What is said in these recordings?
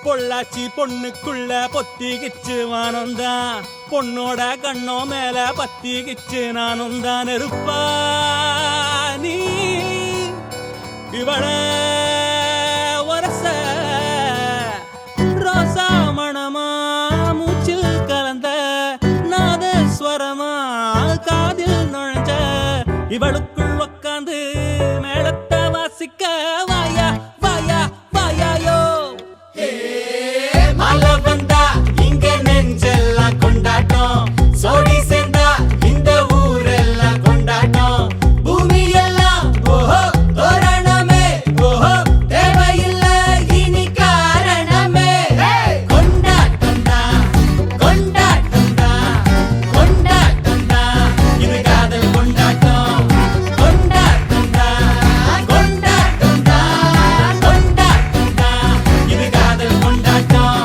பொள்ளாச்சி பொண்ணுக்குள்ள பொத்திக்கிச்சு வானந்தான் பொண்ணோட கண்ணோ மேல பத்திக்கிச்சு நானும் தான் இருப்பா நீ இவள வரச ரோசா மணமா மூச்சில் கலந்த நாதஸ்வரமா காதில் நுழைஞ்ச இவளுக்குள் உக்காந்து மேளத்தை வாசிக்க வாயா வாயா வாயாயோ மழை வந்தா இங்க நெஞ்செல்லாம் கொண்டாட்டம் சோடி சேர்ந்தா இந்த ஊரெல்லாம் கொண்டாட்டம் பூமி எல்லாம் ஓஹோ தோரணமே ஓஹோ தேவையில்ல இனி காரணமே கொண்டாட்டம் தான் கொண்டாட்டம் தான் கொண்டாட்டம் தான் இது காதல் கொண்டாட்டம் கொண்டாட்டம் தான் கொண்டாட்டம் தான் கொண்டாட்டம் தான் இது காதல் கொண்டாட்டம்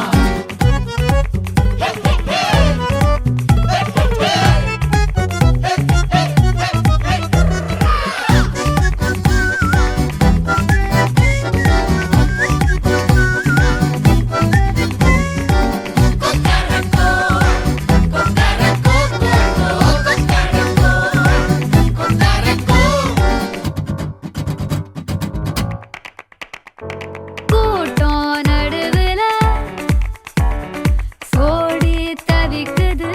கூட்டம் நடுவுல சோடி தவிக்குது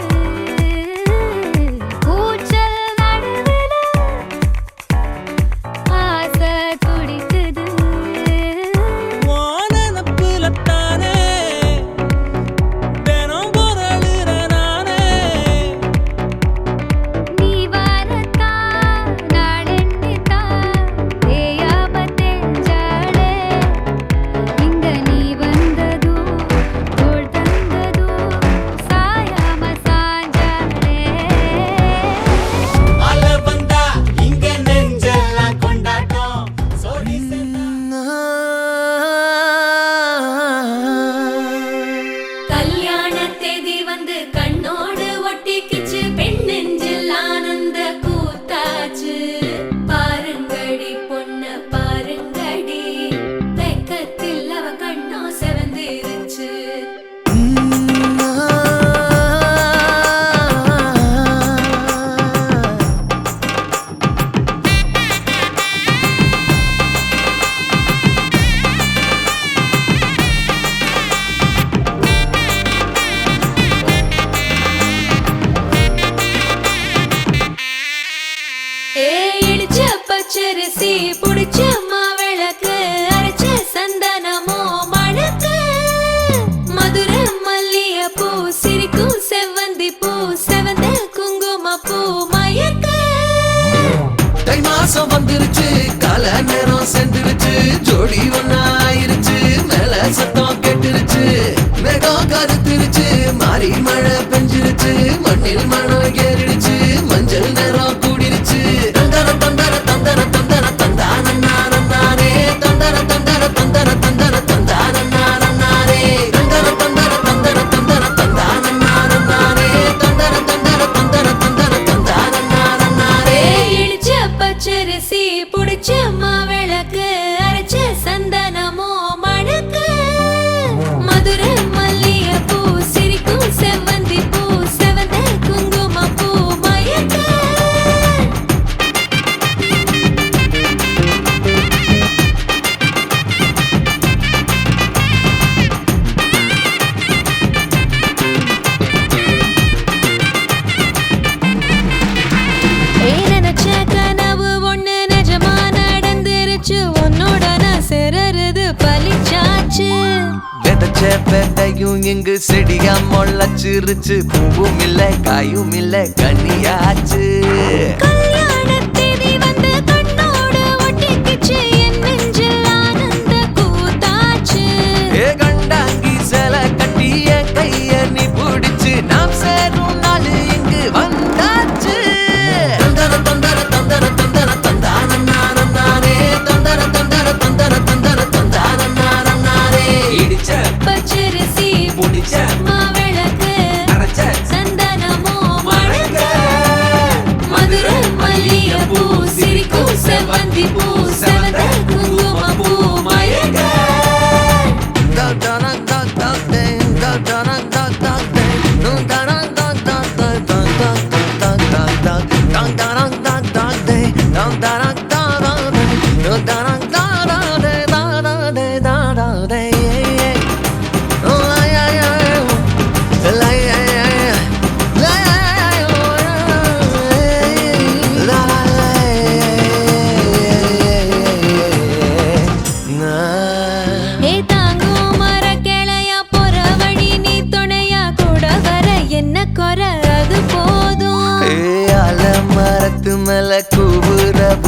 கூச்சல் நடுவுல ஆசை துடிக்குது வானப்புலத்தானே தினம் பொருளுற நானே நீ வரத்தான் நாடெண்ணித்தான் தேயாம தெஞ்சாளே இங்க நீ வந்ததோ தோள் தந்ததோ சாயாம சாஞ்சாளே மழை வந்தா இங்க நெஞ்செல்லாம் கொண்டாட்டம் சோடி கல்யாண தேதி வந்து கண்ணோடு ஒட்டிக்கிச்சு பெண் நெஞ்சில் ஆனந்த கூத்தாச்சு பாருங்கடி பொண்ண பாருங்கடி வெக்கத்தில் அவ கண்ணோ செவந்திருச்சு இடிச்ச பச்சரிசி புடிச்ச மாவிளக்கு அரைச்ச சந்தனமோ மணக்கு மதுரை மல்லிய பூ சிரிக்கும் செவ்வந்தி பூ செவந்த குங்கும பூ மயக்க தை மாசம் வந்துருச்சு கால நேரம் சென்றுருச்சு ஜோடி ஒன்னாயிருச்சு மேல சத்தம் கெட்டுருச்சு மேகம் கருத்துருச்சு மாறி மழை பெஞ்சிருச்சு மண்ணில் மணம் ஏறிடுச்சு மஞ்சள் நேரம் கூடிருச்சு தந்தர தந்தர தந்தர தந்தர தந்தான நானே தந்தர தந்தர தந்தர தந்தர தந்தான நானே தந்தர தந்தர தந்தர தந்தர தந்தான நானே தந்தர தந்தர தந்தர தந்தர தந்தான நானே இடிச்ச பச்சரிசி புடிச்ச மாவிளக்கு அரைச்ச சந்தனமோ மணக்கு மதுரை மல்லிய பூ சிரிக்கும் செவ்வந்தி பூ செவந்த குங்கும பூ மயக்க நினைச்ச கனவு ஒண்ணு நிஜமா நடந்துருச்சு உன்னோட நான் சிறருது பலிச்சாச்சு விதைச்ச விதையும் இங்கு செடியா முளைச்சிருச்சு பூவும் இல்ல காயும் இல்ல கனியாச்சு கல்யாண தேதி வந்து கண்ணோடு ஒட்டிக்கிச்சு என் நெஞ்சில் ஆனந்த கூத்தாச்சு ஏ கண்டாங்கி சில கட்டி என் கைய நீ பிடிச்சு நாம் சேரும் நாள் இங்கு வந்தாச்சு தந்தர தந்தர தந்தர தந்தர தந்தான நானே தந்தர தந்தர தந்தர தந்தர தந்தான நானே இடிச்ச பச்சரிசி புடிச்ச மாவிளக்கு அரைச்ச சந்தனமோ மணக்க மதுரை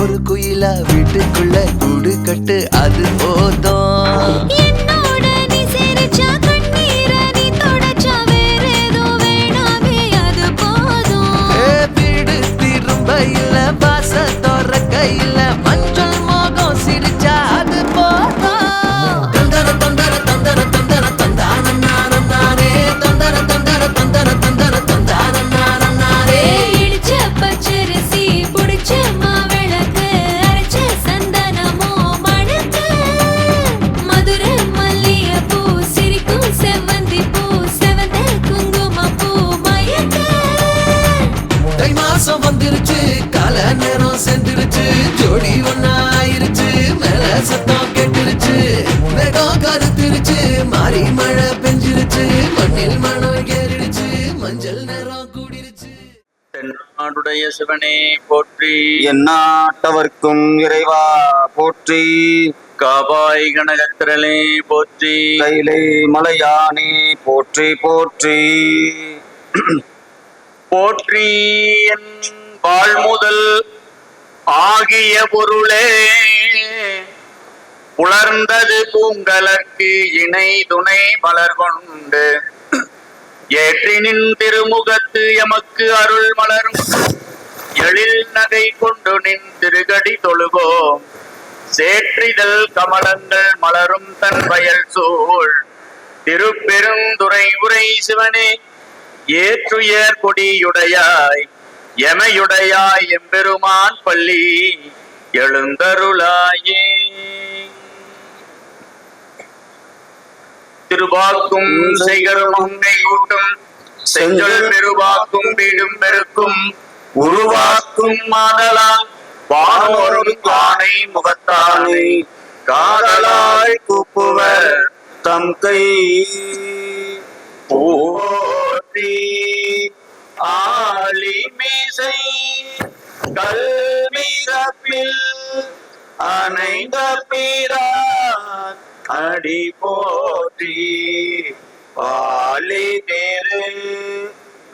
ஒரு குயிலா வீட்டுக்குள்ள கூடு கட்டு அது போதும். என்னோட நீ சிரிச்சா கண்ணீர நீ தொடச்சா வேற ஏதோ வேணாமே அது போதும். வீடு திரும்ப இல்ல பாச திறக்க இல்ல மஞ்சள் மோகம் சிரிச்சா அது போதும். தந்தர தந்தர தந்தர தந்தர தந்தான நானே தந்தர தந்தர தந்தர தந்தர தந்தான நானே. இடிச்ச பச்சரிசி புடிச்ச மாவிளக்கு அரைச்ச சந்தனமோ மணக்கு. மதுரை மல்லிகைப்பூ சிரிக்கும் செவ்வந்தி பூ செவந்த குங்குமப்பூ மயக்க. தை மாசம் வந்துருச்சு கால நேரம் சென்றுருச்சு ஜோடி ஒன்னாயிருச்சு மேல சத்தம் கேட்டுருச்சு மேகம் கருத்துருச்சு மாறி மழை பெஞ்சிருச்சு மண்ணில் மணம் ஏறிடுச்சு மஞ்சள் நேரம் கூடிருச்சு. தென்னாடுடைய சிவனே போற்றி, எந்நாட்டவர்க்கும் இறைவா போற்றி, காபாய் கனகத்திரளே போற்றி, கைலை மலையானே போற்றி போற்றி. போற்றி என் வாழ்முதல் ஆகிய பொருளே, புலர்ந்தது பூங்கலர்க்கு இணை துணை மலர் கொண்டு ஏற்றினின் திருமுகத்து எமக்கு அருள் மலரும் எழில் நகை கொண்டு நின் திருகடி தொழுவோம். சேற்றிதழ் கமலங்கள் மலரும் தன் வயல் சூழ் திருப்பெருந்துறை உரை சிவனே, ஏற்றுயர் கொடியுடையாய் எமையுடையாய் எம்பெருமான் பள்ளி எழுந்தருளாயே. திருவாக்கும் செய்கரும் கைகூட்டும் செஞ்சொல் பெருவாக்கும் வீடும் பெருக்கும் உருவாக்கும் மாதலால் வானோரும் காணை முகத்தானை காதலாய் கூப்புவர் தம் கை. போற்றி ஆலிமீசை கல்மிரப்பில் அணைந்த பிரான் அடி போற்றி, பாலி தேரு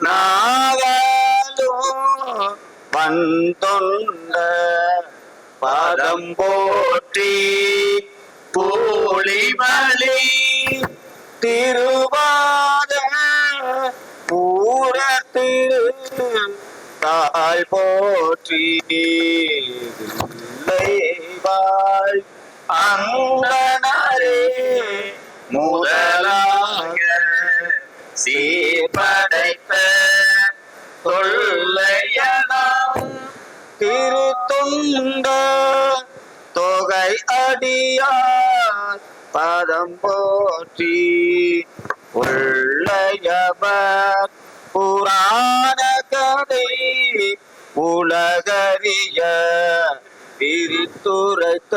நாவலோ வந்தொண்ட பதம் போற்றி, போலிமலி திருவாத பூரத்திரு தாய் போற்றி, வாழ் அங்கனரே முதலாக சீர்படைத்த தொல்லையனாம் திருத்தொண்ட தொகை அடியார் பதம் போற்றி, உள்ளயவர் புராண கதை உலகறிய பிரித்துரைத்த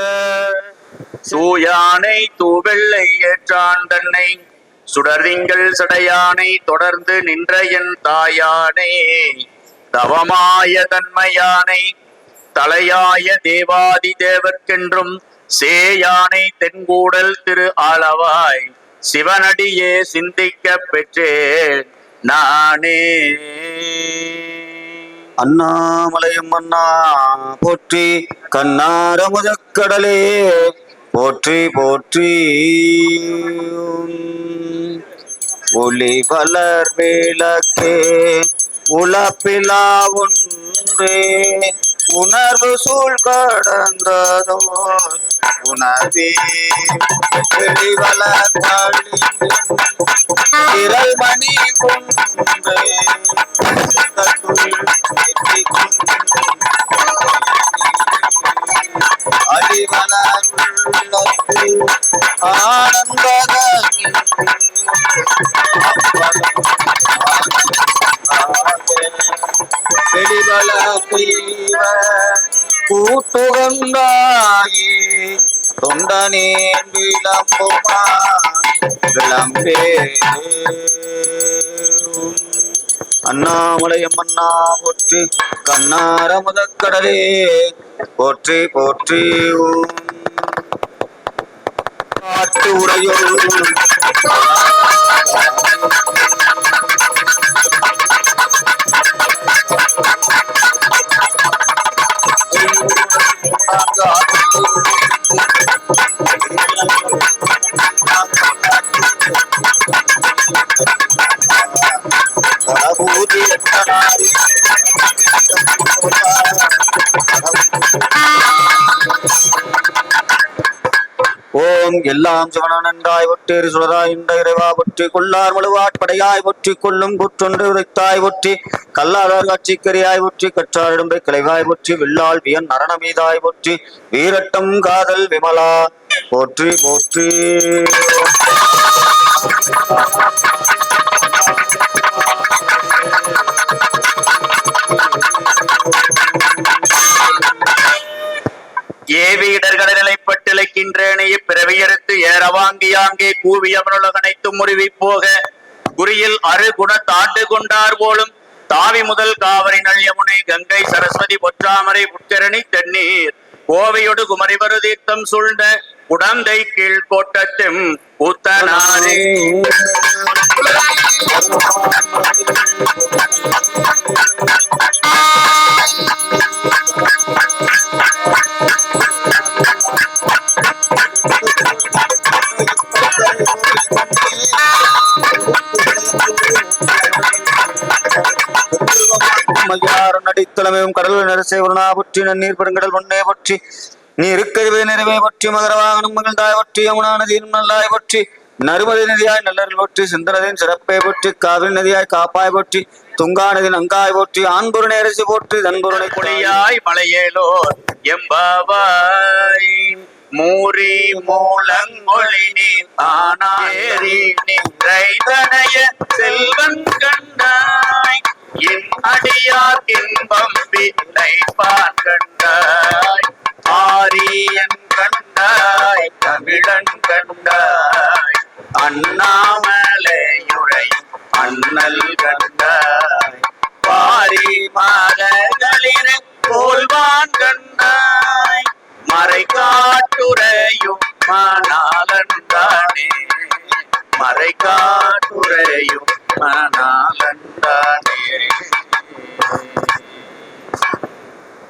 சூயானை தூவெள்ளை ஏற்றான் தன்னை சுடரிங்கள் சடையானை தொடர்ந்து நின்ற என் தாயானே, தவமாய தன்மையானை தலையாய தேவாதி தேவர்க்கென்றும் சேயானை தென்கூடல் திரு ஆளவாய் சிவனடியே சிந்திக்க பெற்றேன் நானே. அண்ணாமலையம் அண்ணா போற்றி, கண்ணார முதக்கடலே போற்றி போற்றி. ஒளி வளர் விளக்கே உலப்பிலா ஒன்றே உணர்வு சூழ் கடந்ததோ உணர்வே வெளிவளர் திரள் மணி கொன்றே அடிவளர் ஆனந்த வெளிவள கூட்டுகந்தாயே தொண்டனேன் விளம்புமா விளம்பே. அண்ணாமலையம் அண்ணா போற்றி, கண்ணார முதக்கடலே போற்றி போற்றி. காட்டு உடையோர் ஓம் எல்லாம் சிவனந்தாய் ஒற்றேறு சுடராய் இந்த இறைவா ஒற்றி கொள்ளார் முழுவாட்படையாய் ஒற்றி கொள்ளும் குற்றொன்று உரைத்தாய் ஒற்றி கல்லாதார் காட்சிக்கரியாய் ஒற்றி கற்றாரிடம்பை கிளைவாய் ஒற்றி வில்லால் வியன் நரணமீதாய் ஒற்றி வீரட்டம் காதல் விமலா போற்றி போற்றி. ஏவி இடர்கடலைப்பட்டிலைக்கின்றேனே பிறவியறுத்து ஏறவாங்கியாங்கே கூவி அவருலகனைத்து முறிவி போக குறியில் அரு குண தாண்டு கொண்டார் போலும் தாவி முதல் காவிரி நல்யமுனை கங்கை சரஸ்வதி பொற்றாமரை புட்கரணி தென்னீர் கோவையொடு குமரிவரு தீர்த்தம் சூழ்ந்த குடந்தை கீழ் கோட்டத்தும் கூத்தனாரே. நடித்தளமையும் கடல் நரசை உருணா பற்றி நன்னீர் பெருங்கடல் பொன்னே பற்றி நீ இருக்கவே நிறைவே பற்றி மகரவாகனம் மகிழ்ந்தாய் பற்றி யமுனா நதியின் நல்லாய் பற்றி நருமதி நதியாய் நல்லர்கள் பற்றி சிந்தனதின் சிறப்பை பற்றி காவிரி நதியாய் காப்பாய் பற்றி துங்கா நதியின் அங்காய் போற்றி ஆண்பொரு நேரசி போற்றி தன்பொருளை குளியாய் மலையேலோ எம்பாவாய் மூரி மூலங்கொழி நீர் ஆனாரி நின்றைதனைய செல்வன் கண்டாய் என் அடியார் இன்பம் பிள்ளைப்பான் கண்டாய் ஆரியன் கண்டாய் தமிழன் கண்டாய் அண்ணாமலையுரை அண்ணல் கண்டாய் பாரி மகளிர போல்வான் கண்டாய் மறை காட்டுரையும் மணாலந்தானே மறை காட்டுரையும் மணாலந்தானே.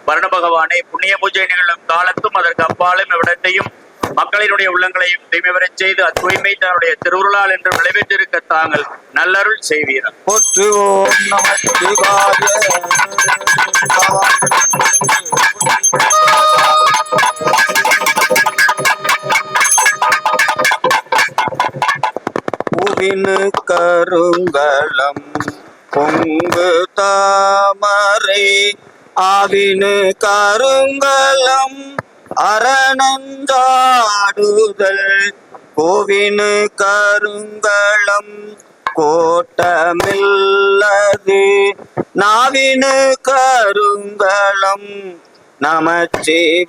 வருண பகவானை புண்ணிய பூஜை நிகழும் காலத்தும் அதற்கு அப்பாலும் இவ்விடத்தையும் மக்களினுடைய உள்ளங்களையும் தூய்மை வரச் செய்து அத்தூய்மை தன்னுடைய திருவுருளால் என்று விளைவித்திருக்க தாங்கள் நல்லருள் செய்வீர்கள். போற்றுவோம் நம சிவாய. பூவினு கருங்கலம் பொங்கு தாமரை ஆவினு கருங்கலம் அரணந்தாடுதல் கோவினு கருங்கலம் கோட்டமில்லது நாவினு கருங்கலம் நமச்சிவாயவே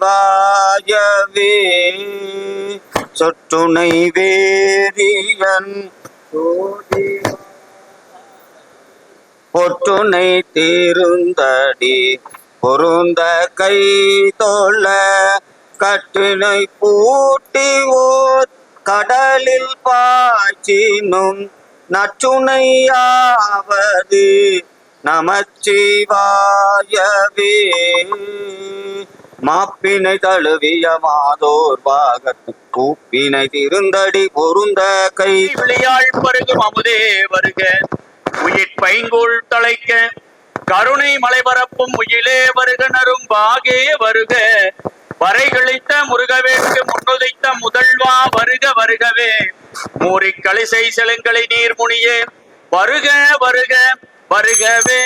சொற்றுணை வேரியன் பொற்றுணை தீருந்தடி பொருந்த கை தோழ கட்டினை பூட்டி ஓர் கடலில் பாய்ச்சினும் நற்றுணையாவது நமச்சிவாயவே மாப்பினை தழுவிய மாதோர் பாகத்து கூப்பினை திருந்தடி பொருந்த கை விளையாள் பருகும் அமுதே வருக உயிர் பைங்கூழ் தழைக்க கருணை மலைபரப்பும் உயிலே வருக நரும் பாகே வருக வரைகளித்த முருகவேற்கு முன்னுதைத்த முதல்வா வருக வருகவே மூரி கலிசை செலுங்களை நீர் முனியே வருக வருக வருகவே.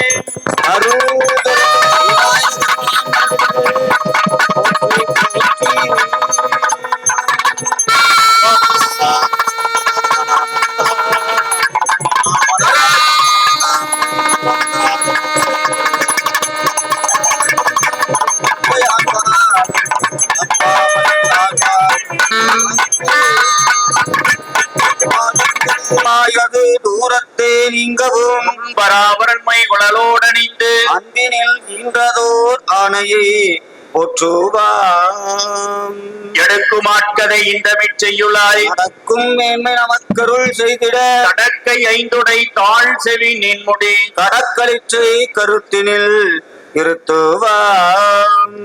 தூரத்தே நீங்கவும் பராபரன்மை குழலோடணிந்து அன்பினில் ஈன்றதோர் ஆணையை போற்றுவாம் எடுக்குமாட்கதை இந்த மிச்செய்யுளாய் நடக்கும் மேன்மை நமக்கருள் செய்திட கடற்கை ஐந்துடை தாழ் செவி நின்முடி கடற்களிற்றை கருத்தினில் இருத்துவாம்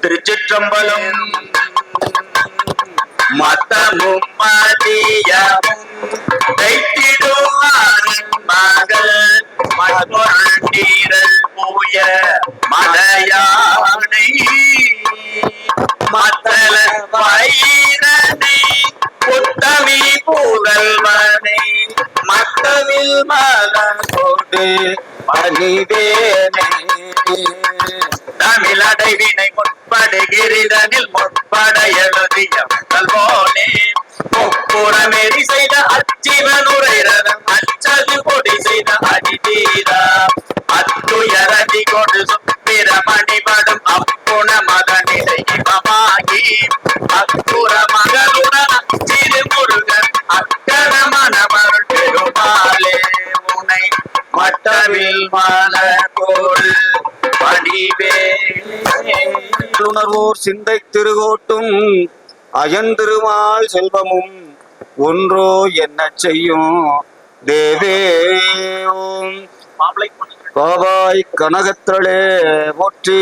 திருச்சிற்றம்பலம். மத்தமும் மதியமும் தைத்திடுவாரின் மகள் மற்பொருள் நீரல் பூய மலையானை மத்தல பயிரனை புத்தமி புதல்வனை மத்தவில் மலோடு பணிவேனே தமிழடைவினை முற்படுகிறதனில் முற்பட எழுதிய முதல்வோனே முப்புறமேறி செய்த அச்சிவனுரைரதம் அச்சது கொடி செய்த அடிதீரா அத்துயரதி கொடு சுப்பிரமணிபடும் அப்புண மகனிடை இவமாகி அக்குற மகளுடன் சிறு முருகன் அக்கர மணமருள் பெருமாளே உனை மட்டவில் மலர்கோடு பணிவே. உணர்வோர் சிந்தை திருகோட்டும் அயந்திருமால் செல்வமும் ஒன்றோ என்ன செய்யும் தேவே. ஓம் பாபாய் கனகத்திரளே போற்றி,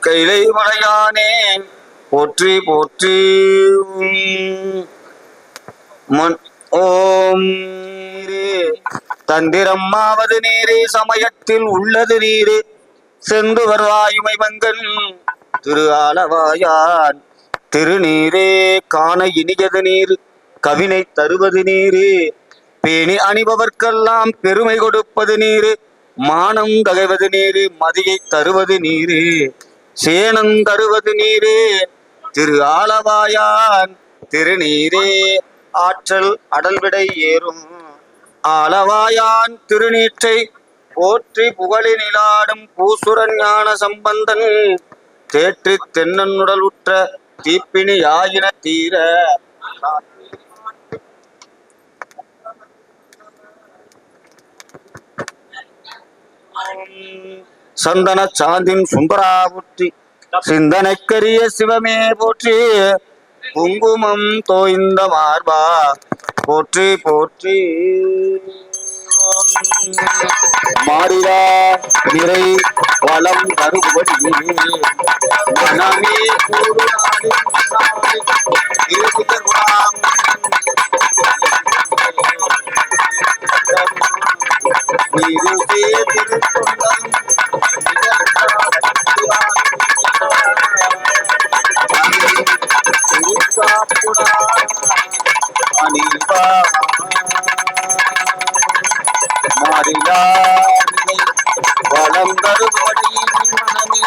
கைலை மலையானே போற்றி போற்றி. ஓம் நீரே தந்திரம்மாவது நீரே சமயத்தில் உள்ளது நீரே சென்று வருவாயுமை மங்கன் திரு ஆலவாயான் திருநீரே காண இனியது நீர் கவினை தருவது நீரே பேணி அணிபவர்க்கெல்லாம் பெருமை கொடுப்பது நீரே மானம் தகைவது நீரே மதியை தருவது நீரே சேனம் தருவது நீரே திரு ஆலவாயான் திருநீரே ஆற்றல் அடல்விடை ஏறும் ஆலவாயான் திருநீற்றை போற்றி புகழினிலாடும் பூசுரன் ஞான சம்பந்தன் தேற்றி தென்னனுடல் உற்ற தீப்பினி ஆயின தீர சந்தன சாந்தின் சுந்தரா போற்றி, சிந்தனைக்கரிய சிவமே போற்றி, குங்குமம் தோய்ந்த மார்பா போற்றி போற்றி. மாறிடா நிறை வளம் தருபடி மனமே அனிபா மாறிலா வளம் தருபடி மனமே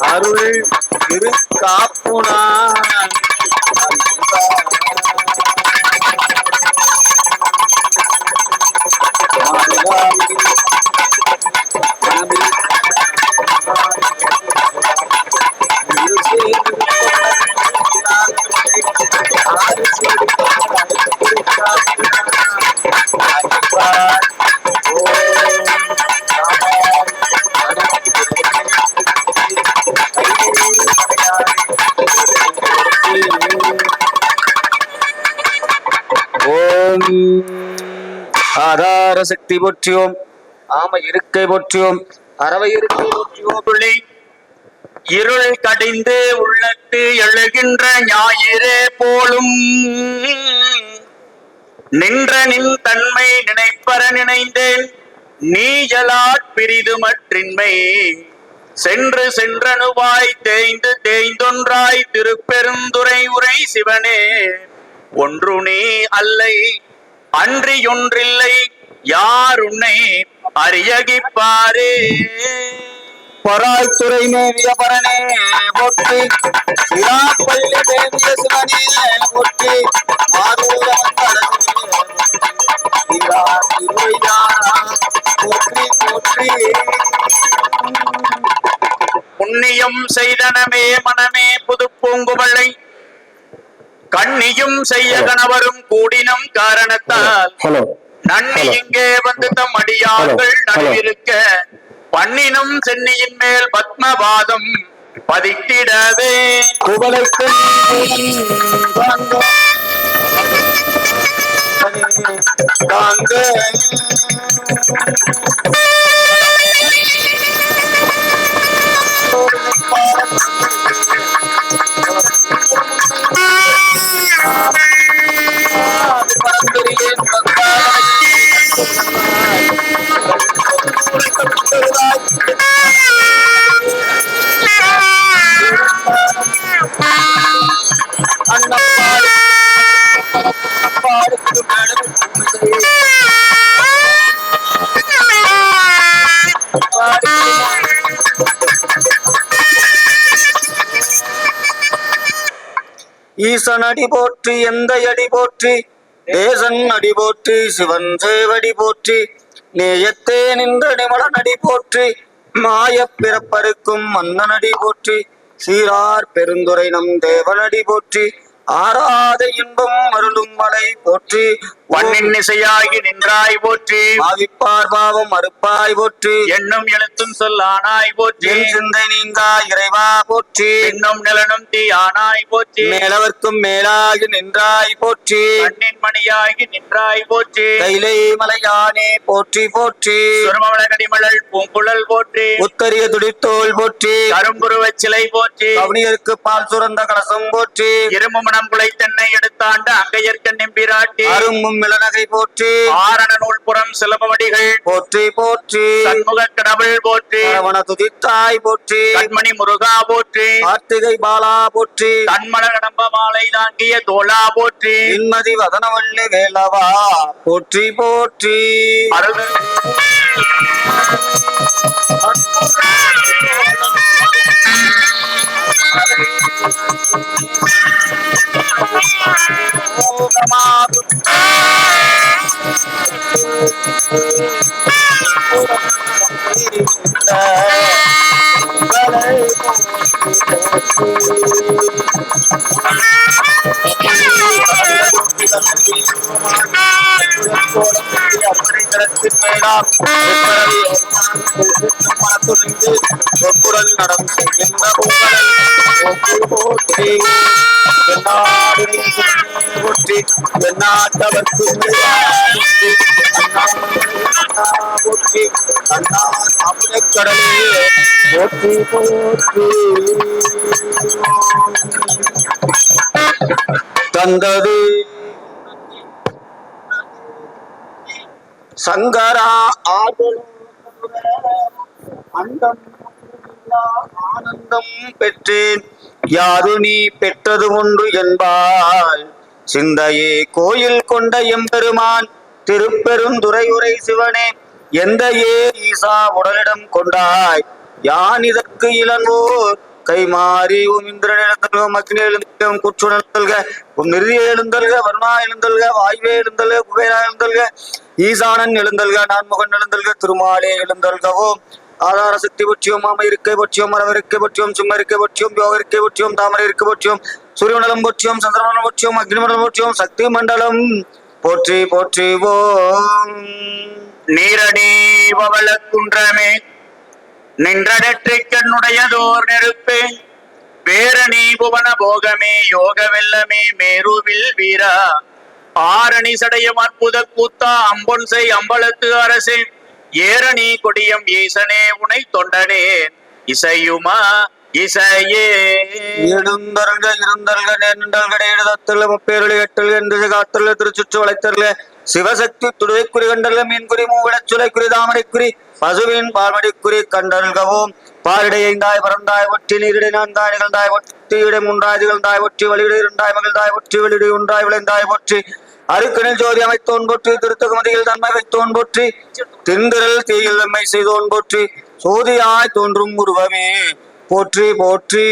அருள் திரு காப்புனான் ஆதார சக்தி போற்றியோம், ஆம இருக்கை போற்றியோம், அறவை இருக்கை போற்றியோம். இருள் கடிந்து உள்ளத்து எழுகின்ற ஞாயிறே போலும் நின்ற நின் தன்மை நினைப்பற நினைந்தேன் நீஜலாட் பிரிதுமற்றின்மை சென்று சென்றனுவாய் தேய்ந்து தேய்ந்தொன்றாய் திருப்பெருந்துறை உரை சிவனே ஒன்று நீ அல்லை அன்றியொன்றில்லை யார் உன்னை அறியகிப்பாரே. பராய்த்துறை மேவிய பரனே போற்றி, சிராப்பள்ளி மேவிய சிவனே போற்றி, ஆரூர போற்றி போற்றி. புண்ணியம் செய்தனமே மனமே புது பூங்குவளை கண்ணியும் செய்ய கணவரும் கூடினம் காரணத்தால் நன்னி இங்கே வந்து தம் அடியார்கள் நடுவிருக்க பண்ணினும் சென்னியின் மேல் பத்மபாதம் பதித்திடவே. குவளைக்கு ஈசன் அடி போற்றி, எந்த அடி போற்றி, தேசன் அடி போற்றி, சிவன் சேவடி போற்றி, நேயத்தே நின்ற நிமலன் அடி போற்றி, மாயப் பிறப்பருக்கும் மன்னன் அடி போற்றி, சீரார் பெருந்துரை நம் தேவனடி போற்றி, ஆராத இன்பம் அருளும் மலை போற்றி, பண்ணின் இசையாகி நின்றாய் போற்றி, ஆவிப்பார் பாவம் அறுப்பாய் போற்றி, எண்ணும் எழுத்தும் சொல்லானாய் போற்றி, என் சிந்தை நீங்கா இறைவா போற்றி, இன்னும் நிலனும் தீயானாய் போற்றி, மேலவர்க்கும் மேலாகி நின்றாய் போற்றி, கண்ணின் மணியாகி நின்றாய் போற்றி, கைலை மலையானே போற்றி போற்றி, சுரமவள கடிமலல் பூங்குழல் போற்றி, உத்தரிய துடித்தோல் போற்றி, கரும்புருவச் சிலை போற்றி, கவனியருக்கு பால் சுரந்த கலசம் போற்றி, இரும்பு மணம் குலைத்தென்னை எடுத்தாண்ட அங்கையற்கண் நம்பிராட்டி, அரும்பும் மிளநகை போற்றி, ஆரண நூல்புறம் சிலபவடிகள் போற்றி போற்றி, சண்முக கடவுள் போற்றி, சரவண துதித்தாய் போற்றி, கண்மணி முருகா போற்றி, கார்த்திகை பாலா போற்றி, தன்மல கடம்ப மாலை தாங்கிய தோளா போற்றி, நின்மதி வதனவள்ளி வேலவா போற்றி போற்றி. அருள் நடம் செய்கின்ற போற்றி, போற்றி, எந்நாட்டவர்க்கு போற்றி, கடலே போற்றி போற்றி. தந்தது சங்கரா ஆதல் அண்டம் ஆனந்தம் பெற்றேன், யாது நீ பெற்றது ஒன்று என்பால் சிந்தையே கோயில் கொண்ட எம்பெருமான் திருப்பெருந்துறையுரை சிவனே, எந்த ஈசா உடலிடம் கொண்டாய் யான் இதற்கு இளங்கோர் கைமாறி உம் இந்திரன் எழுந்தல்க, மக்கினி எழுந்தல்க, உம் குற்று எழுந்தல்க, உம் நிறுதியை எழுந்தல்க, வர்மா எழுந்தல்க, வாயுவே எழுந்தல்க, குபேரா எழுந்தல்க, ஈசானன் எழுந்தல்க, நான்முகன் எழுந்தல்க, திருமாலே எழுந்தல்கவும், ஆதார சக்தி பற்றியோம், மாம இருக்கை பற்றியோம், மரவருக்கை பற்றியோம், சும்ம இருக்கை பற்றியோம், யோக இருக்கை பற்றியோம், தாமரை இருக்கை பற்றியோம், சூரியமண்டலம் பற்றியோம், சந்திரமண்டலம் பற்றியோம், அக்னிமண்டலம் பற்றியோம், சக்தி மண்டலம் போற்றி போற்றி ஓம். நீரடி பவள குன்றமே நின்ற நெற்றிக் கண்ணுடையதோர் நெருப்பே, பேரணி புவன போகமே யோக வெல்லமே மேருவில் வீரா, ஆரணி சடையம் அற்புத கூத்தா அம்பொன் செய் அம்பலத்து அரசே, ஏரணி கொடியம் ஈசனே உனை தொண்டனேன் இசையுமா இசையே எழுந்தருள்க இருந்தருள்க நேர்ந்தல்க எழுதத்தல் முப்பேருளி எட்டல் என்று காத்தல் திருச்சுற்று வளைத்தருள சிவசக்தி துடுவைக்குறி கண்டல்க மீன்குறி மூவிடச்சுளைக்குறி தாமரைக்குறி பசுவின் பால்மடிக்குறி கண்டல்கவும் பாரிடை ஐந்தாய் பறந்தாய் ஒற்றி நீரிடை நான்காய் நிகழ்ந்தாய் ஒற்றி இடை மூன்றாய் திகழ்ந்தாய் ஒற்றி வழியிடை இரண்டாய் மகிழ்ந்தாய் ஒற்றி வெளியிடை ஒன்றாய் விளைந்தாய் ஒற்றி அருக்கணில் ஜோதி அமைத்தோன் போற்றி திருத்தகுமதியில் தன்மை வைத்தோன் போற்றி திந்திரல் தீயில் தம்மை செய்தோன் போற்றி சோதியாய் தோன்றும் உருவமே போற்றி போற்றி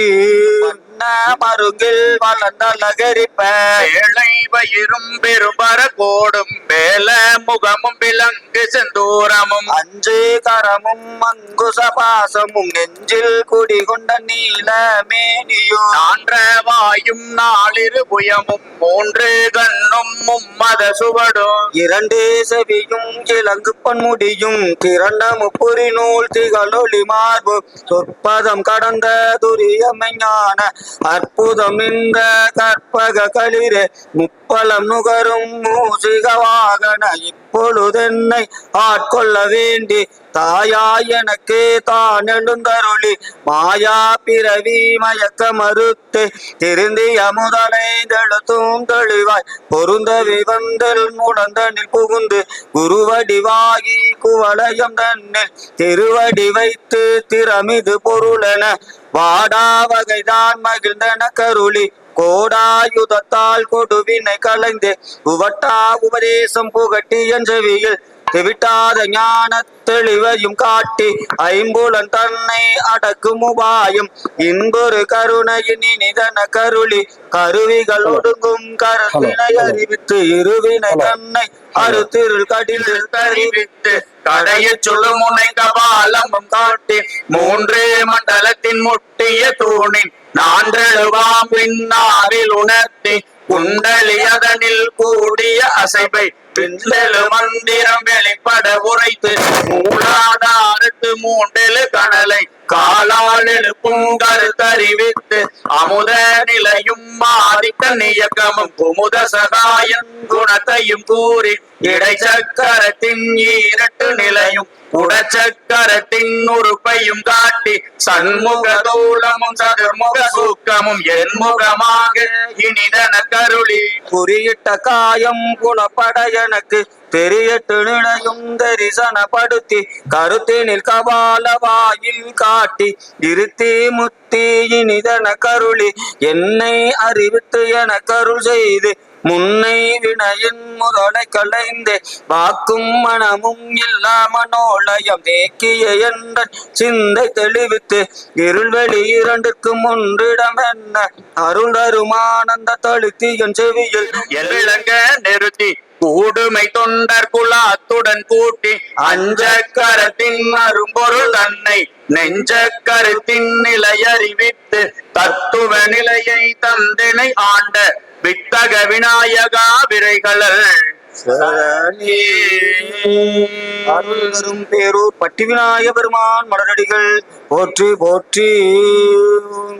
மருங்கில் வளர்ந்த நகரிப்ப வேளை வயிறும் பெரும்பர கோடும் வேல முகமும் விலங்கு செந்தூரமும் அஞ்சு கரமும் அங்குச பாசமும் நெஞ்சில் குடிகொண்ட நீலமேனியும் நான்ற வாயும் நாளிரு புயமும் மூன்று கண்ணும் மும்மத சுவடும் இரண்டு செவியும் இலங்கு பன்முடியும் திரண்ட முப்புரி நூல் திகழொளி மார்பு சொற்பதம் கடந்த துரியமைஞான அற்புதம் இந்த கற்பக களிரே முப்பலம் நுகரும் மூசிக வாகன இப்பொழுதென்னை ஆட்கொள்ள வேண்டி தாயாய் எனக்கு தான் எழுந்தருளி மாயா பிறவி மயக்க மறுத்து திருந்திய முதலை தெழுத்தும் தெளிவாய் பொருந்தவி வந்தல் முடந்தனில் புகுந்து குருவடிவாகி குவலயம் தன்னில் திருவடி வைத்து திறமிது பொருளென வாடா வகைதான் மகிழ்ந்தன கருளி கோடாயுதத்தால் கொடுவினை கலைந்து உவட்டா உபதேசம் புகட்டி என் செவியில் தெவிட்டாத ஞான தெளிவையும் காட்டி ஐம்புலன் தன்னை அடக்கும் உபாயம் இன்பொரு கருணையின் இனிதன கருளி கருவிகள் ஒடுங்கும் கருத்தினை அறிவித்து இருவினை தன்னை அறுத்திருள் கடில் தெரிவித்து கடைய சுழுமுனை கபாலமும் காட்டி மூன்று மண்டலத்தின் முட்டிய தூணின் நான்றெழுவாம் பின்னாரில் உணர்த்தி குண்டலியதனில் கூடிய அசைவை பின்னலு மந்திரம் வெளிப்பட உரைத்து மூலாதாரத்து மூண்டெழு கணலை காலால் எழுப்பும் கருத்தறிவித்து அமுத நிலையும் ஆதிக்க நியக்கமும் குமுத சகாயம் குணத்தையும் கூறி இடைச்சக்கரத்தின் ஈரட்டு நிலையும் உடச்சக்கரத்தின் உறுப்பையும் காட்டி சண்முக தூளமும் சதுர்முக சூக்கமும் என்முகமாக இனிதன கருளி குறியிட்ட காயம் குணப்பட எனக்கு தெரியட்டு நிலையும் தரிசனப்படுத்தி கருத்தினில் கபால வாயில் காட்டி இருத்தி முத்தி இனிதன கருளி என்னை அறிவித்து என கருள் செய்து முன்னை வினையின் முதலை கலைந்து வாக்கும் மனமும் இல்லா மனோலயம் தேக்கிய என்ற சிந்தை தெளிவித்து இருள்வெளி இரண்டுக்கும் ஒன்றிடம் என்ன அருள் தருமானந்த தழுத்தி என் செவியில் எல்விளங்க நிறுத்தி கூடுமை தொண்டர் குலாத்துடன் கூட்டி அஞ்சக்கரத்தின் அரும்பொருள் தன்னை நெஞ்ச கருத்தின் நிலை அறிவித்து தத்துவ நிலையை தந்தினை ஆண்ட வித்தக விநாயகா விரைகளர் அருள் தரும் பேரூர் பட்டி விநாயக பெருமான் மலரடிகள் போற்றி போற்றி.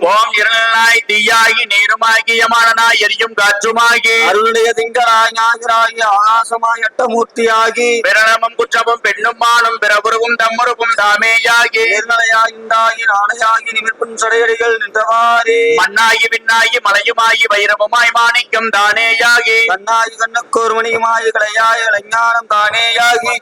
ஓம் இருளாய் தீயாகி நீருமாகி யமானனாய் எரியும் காற்றுமாகி அருளுடைய திங்களாய் ஞாயிறாகி ஆகாசமாய் அட்டமூர்த்தியாகி பிரணமும் குற்றமும் பெண்ணும் மானும் பிறபுருவும் தம்முருவும் தாமேயாகி நேர்மலையாய் இந்தாகி நாளையாகி நிமிர்ப்பும் சடையடிகள் நின்றவாறே மண்ணாகி விண்ணாகி மலையுமாகி வைரமுமாய் மாணிக்கம் தானேயாகி கண்ணாகி கண்ணுக்கோர் மணியுமாய் கலையாய் இளைஞானம் தானேயாகி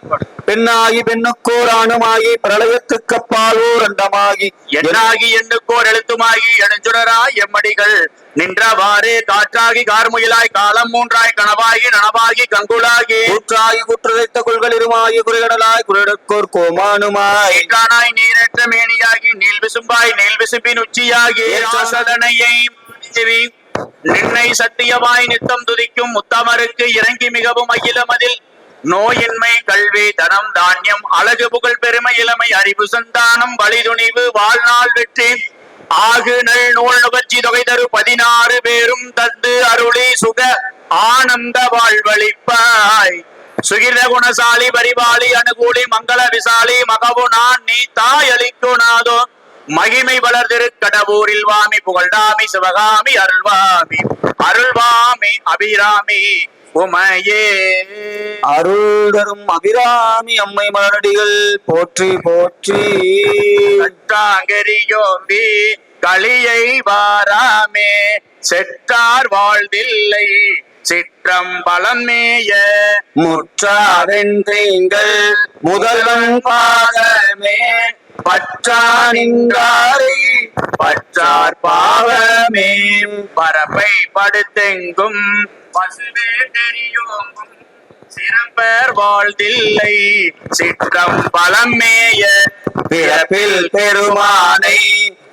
பெண்ணாகி பெண்ணுக்கோர் ஆணுமாகி பிரளயத்துக்கு அப்பாலோர் அண்டமாகி எண்ணாகி எண்ணுக்கோர் எழுத்துமாகி எழுஞ்சுடராய் எம்மடிகள் நின்றவாறே காற்றாகி கார்முகிலாய் காலம் மூன்றாய் கனவாகி நனவாகி கங்குலாகி கூற்றாகி குற்றுதைத்த கொள்களிருமாகி குறைகடலாய் குறைடக்கோர் கோமானுமாய் நீற்றானாய் நீரற்ற மேனியாகி நீல் விசும்பாய் நீல் விசும்பின் உச்சியாகி ராசதனையை நின்னை சத்தியமாய் நித்தம் துதிக்கும் முத்தமருக்கு இறங்கி மிகவும் அகிலமதில் நோயின்மை கல்வி தனம் தானியம் அழகு புகழ் பெருமை இளமை அறிவு சந்தானம் வழிதுணிவு வாழ்நாள் வெற்றி ஆகு நல் நூல் நுகர்ச்சி தொகை தரு 16 பேரும் தந்து அருளி சுக ஆனந்த வாழ்வழிப்பாய் சுகிர குணசாலி பரிபாலி அனுகூலி மங்கள விசாலி மகவு நான் நீ தாய் அளிக்குனாதோ மகிமை வளர்திரு கடவுரில் வாமி புகழ்டாமி சிவகாமி அருள்வாமி அருள்வாமி அபிராமி உமையே அருள் தரும் அபிராமி அம்மை மலரடிகள் போற்றி போற்றி. கட்டாங்கரியோம்பி களியை வாராமே செற்றார் வாழ்தில்லை சிற்றம்பலம் மேய முற்றாவென்றீங்கள் முதல்வன் பாதமே பற்றா நின்றாரை பற்றார் பாவமே பரப்பை படுத்தெங்கும் பசுவே தெரியோங்கும் சிறப்பர் வாழ்தில்லை சிற்றம்பலம் மேய பிறப்பில் பெருமானை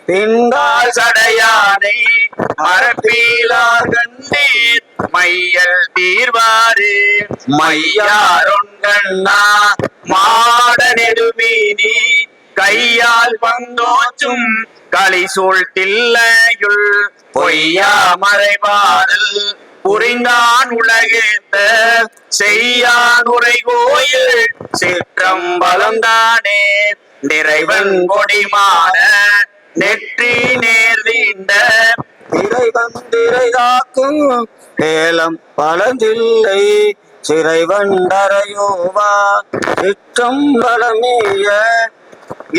பின்கால் சடையானை மரப்பீலார் கண்டீர் மையல் தீர்வாரு மையாரொன்கண்ணா மாட நெடுமீனி கையால் பந்தோச்சும் களிசூழ் தில்லையுள் பொய்யா மறைபாடல் புரிந்தான் உலகேத்த செய்யான் உரை கோயில் சிற்றம்பலம் தானே நிறைவன் கொடிமான நெற்றி நேர்ந்த இறைவன் திரைதாக்கும் ஏலம் பலதில்லை சிறைவண்டரையோவா சிற்றம்பலமேய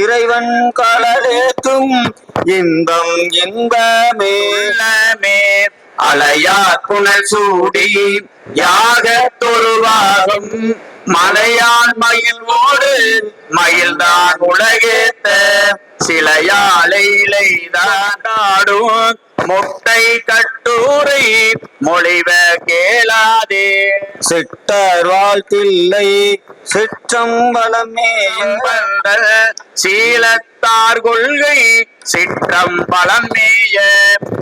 இறைவன் கடலேத்தும் இன்பம் இன்பமே உள்ளமே அலையார் புனல் சூடி யாக தொழுவாகும் மலையான் மகிழ்வோடு மகிழ்ந்தான் உலகேத்த சிலையாளைதான் முட்டை கட்டூரை மொழிவ கேளாதே சிட்டர் வாழ்த்தில்லை சிற்றம்பலமேய பந்தல் சீலத்தார் கொள்கை சிற்றம்பலம் மேய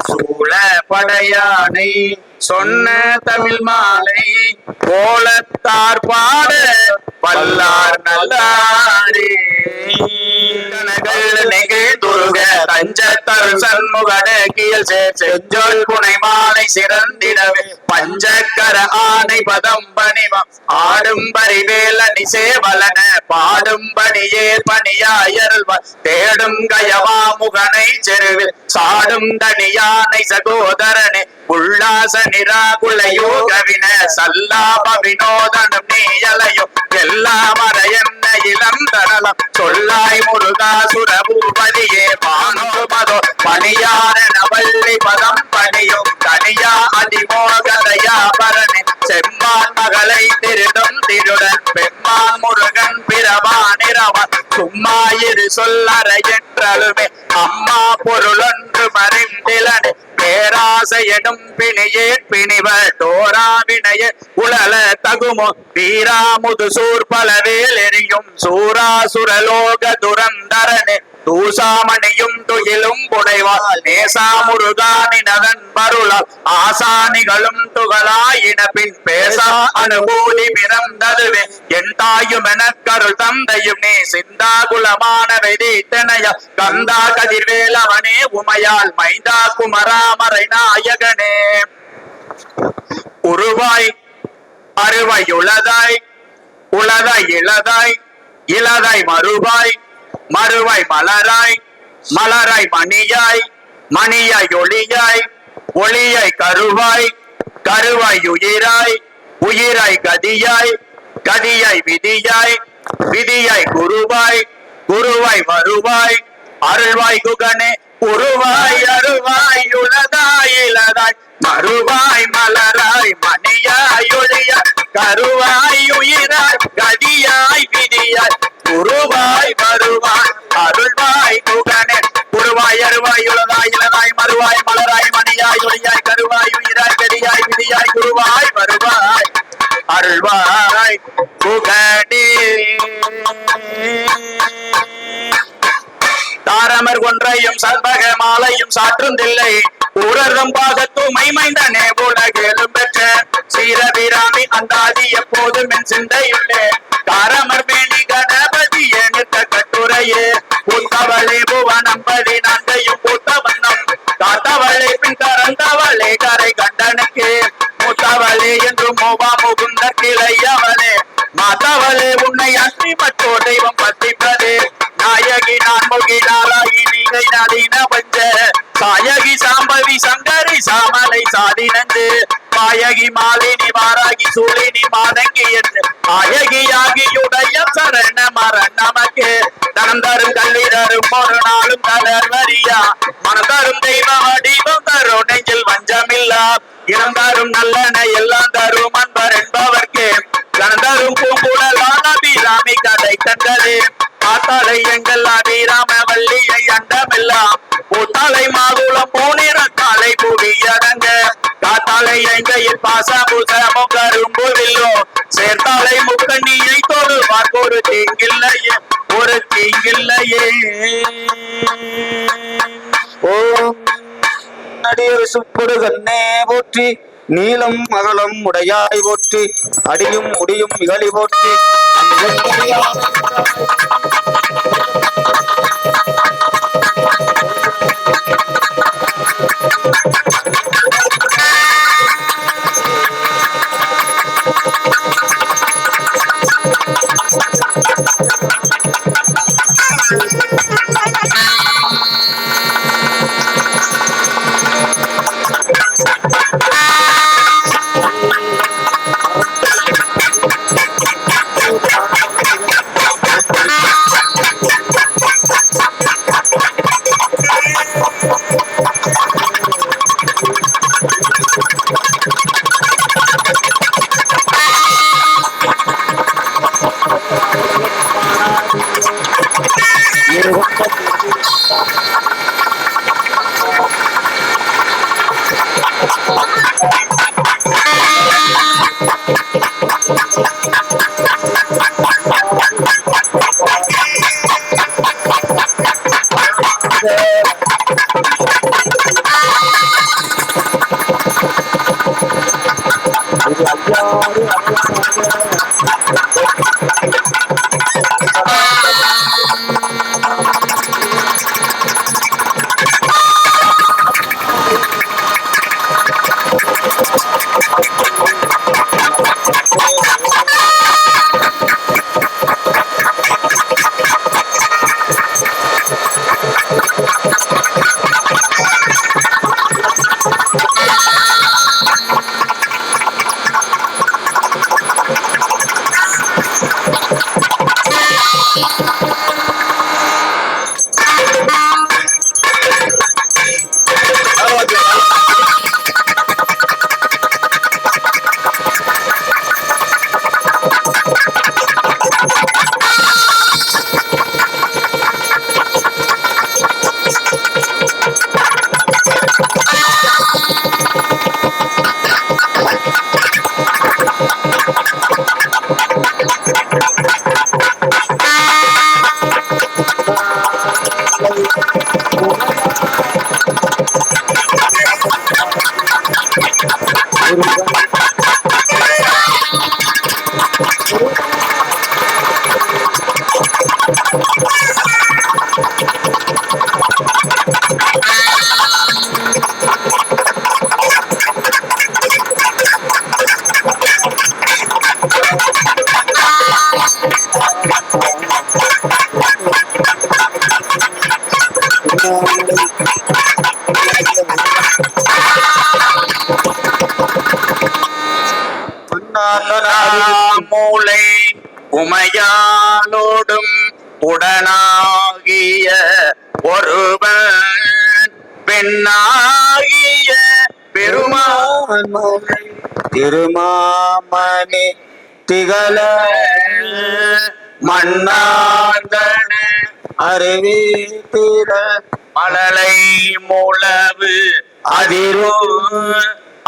சூழ படையானை சொன்ன தமிழ் மாலை கோலத்தார் பாட வல்லார் நல்லாரே நெகிழ்துருக தஞ்சத்தரு சண்முகட கீழ் செஞ்சொல் புனை மாலை சிறந்திடவே பஞ்சக்கர ஆனை பதம் பணிவம் ஆடும் பரிவேல நிசேவலன பாடும் பணியே பணியாயருள் தேடும் கயவா முகனை செருவில் சாடும் தனியானை சகோதரனே உல்லாச நிராகுல யோகவின சல்லாப வினோதனம் நீயலையோ எல்லாம் என்ன இளம் தரலம் சொல்லாய் முருகா சுரபூபதியே பானோமதோ பணியான நவல்லி பதம் பணியும் தனியா அதிமோகதையா பரணி செம்மான் மகளை திருடும் திருடன் பெம்மான் முருகன் பிரபானிரவன் சும்மாயிரு சொல்லற என்றலுமே அம்மா பொருளொன்று மறிந்திலனே பேராசையனும் பிணியே பிணிவ டோராவினைய உழல தகுமோ வீராமுது சூர்பலவேல் எரியும் சூராசுரலோக துரந்தரனே தூசாமணியும் துயிலும் புடைவாள் நேசா முருகானினதன் பருளால் ஆசானிகளும் துகளாயின பின் பேசா அனுபூதி பிறந்ததுவே என் தாயும் எனக்கருள் தந்தையும் நீ சிந்தாகுலமான வெதித்தனையா கந்தா கதிர்வேலவனே உமையால் மைந்தா குமராமரை நாயகனே உருவாய் அருவாய் உளதாய் உளதாய் இளதாய் இளதாய் மறுவாய் மறுவாய் மலராய் மலராய் மணியாய் மணியாய் ஒளியாய் ஒளியாய் கருவாய் கருவாய் உயிராய் உயிராய் கதியாய் கதியாய் விதியாய் விதியாய் குருவாய் குருவாய் வருவாய் அருள்வாய் குகனே உருவாய் அருவாய் உளதாய் இளதாய் மறுவாய் மலராய் மணியாய் ஒளியாய் கருவாய் உயிராய் கதியாய் விதியாய் குருவாய் வருவாய் அருள்வாய் குகனே உருவாய் அருவாய் உளதாய் இளதாய் மறுவாய் மலராய் மணியாய் ஒளியாய் கருவாய் உயிராய் கதியாய் விதியாய் குருவாய் வருவாய் அருள்வாய் குகனே தாரமர் ஒன்றையும் சண்பக மாலையும் சாற்றுந்தில்லை ஊரகம் பாகத்து மைமைந்தனே உலகேலும் பெற்ற சீரபிராமி அந்தாதி எப்போதும் என் சிந்தையுள்ளே தாரமர் வேணி கணபதி நிற்க கட்டுரையே பூத்தவளே புவனம்பதி நந்தையும் பூத்த வண்ணம் காத்தவளே பின் கரந்தவளே கரை கண்டனுக்கு மூத்தவளே என்று மோவா முகுந்த கிளை அவளே மாதவளே உன்னை அன்றி மற்றோ தெய்வம் பத்திப்பதே நாயகி நான் முகிலாராயி நீகை நதின வஞ்ச சாயகி சாம்பவி சங்கரி சாமலை சாதி நஞ்சு பாயகி மாலினி வாராகி சூழினி மாதங்கி என்று ஆயகியாகியுடைய சரண மரண நமக்கு தனந்தரும் கல்லிடரும் ஒரு நாளும் கலர் வரியா மனதரும் தெய்வ வடிவம் தரும் நெஞ்சில் வஞ்சமில்லா இறந்தாரும் நல்லன எல்லாம் தரும் அன்பர் என்பவர்க்கு கலந்தரும் பூங்குழலான அபிராமி கதை கண்டது காத்தாலை எங்கள் அபிராம வள்ளியை அண்டமெல்லாம் பூத்தாலை மாதுளம் பூனிறத்தாலை புவியடங்க காத்தாலை எங்கையில் பாசபூசமும் கரும்புவில்லோ சேர்த்தாலை முக்கண்ணியை தொழுவார் ஒரு தீங்கில்லையே ஒரு தீங்கில்லையே. ஓம் அடியர் சுப்படு கண்ணே போற்றி நீளம் அகலம் உடையாய் போற்றி அடியும் முடியும் இகழி போற்றி மூளை உமையாலோடும் உடனாகிய ஒருவன் பெண்ணாகிய பெருமான் திருமாமணி திகழ மன்னார்ந்தன அருவி திர மழலை முழவு அதிரு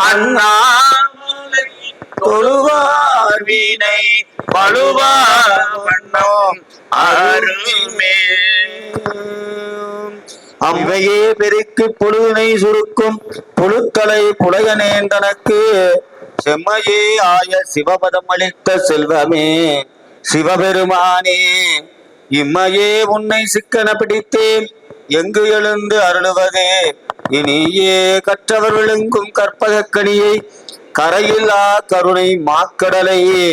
அண்ணாமலை தொழுவார் வீணை பழுவார் வண்ணம் அருமே. அவையே பெருக்கு பொழுதினை சுருக்கும் புழுத்தலை புலையனேன் தனக்கு செம்மையே ஆய சிவபதம் அளித்த செல்வமே சிவபெருமானே இம்மையே உன்னை சிக்கன பிடித்தேன் எங்கு எழுந்து அருளுவதே இனியே கற்றவர் விழுங்கும் கற்பகக்கனியை கரையில்லா கருணை மாக்கடலையே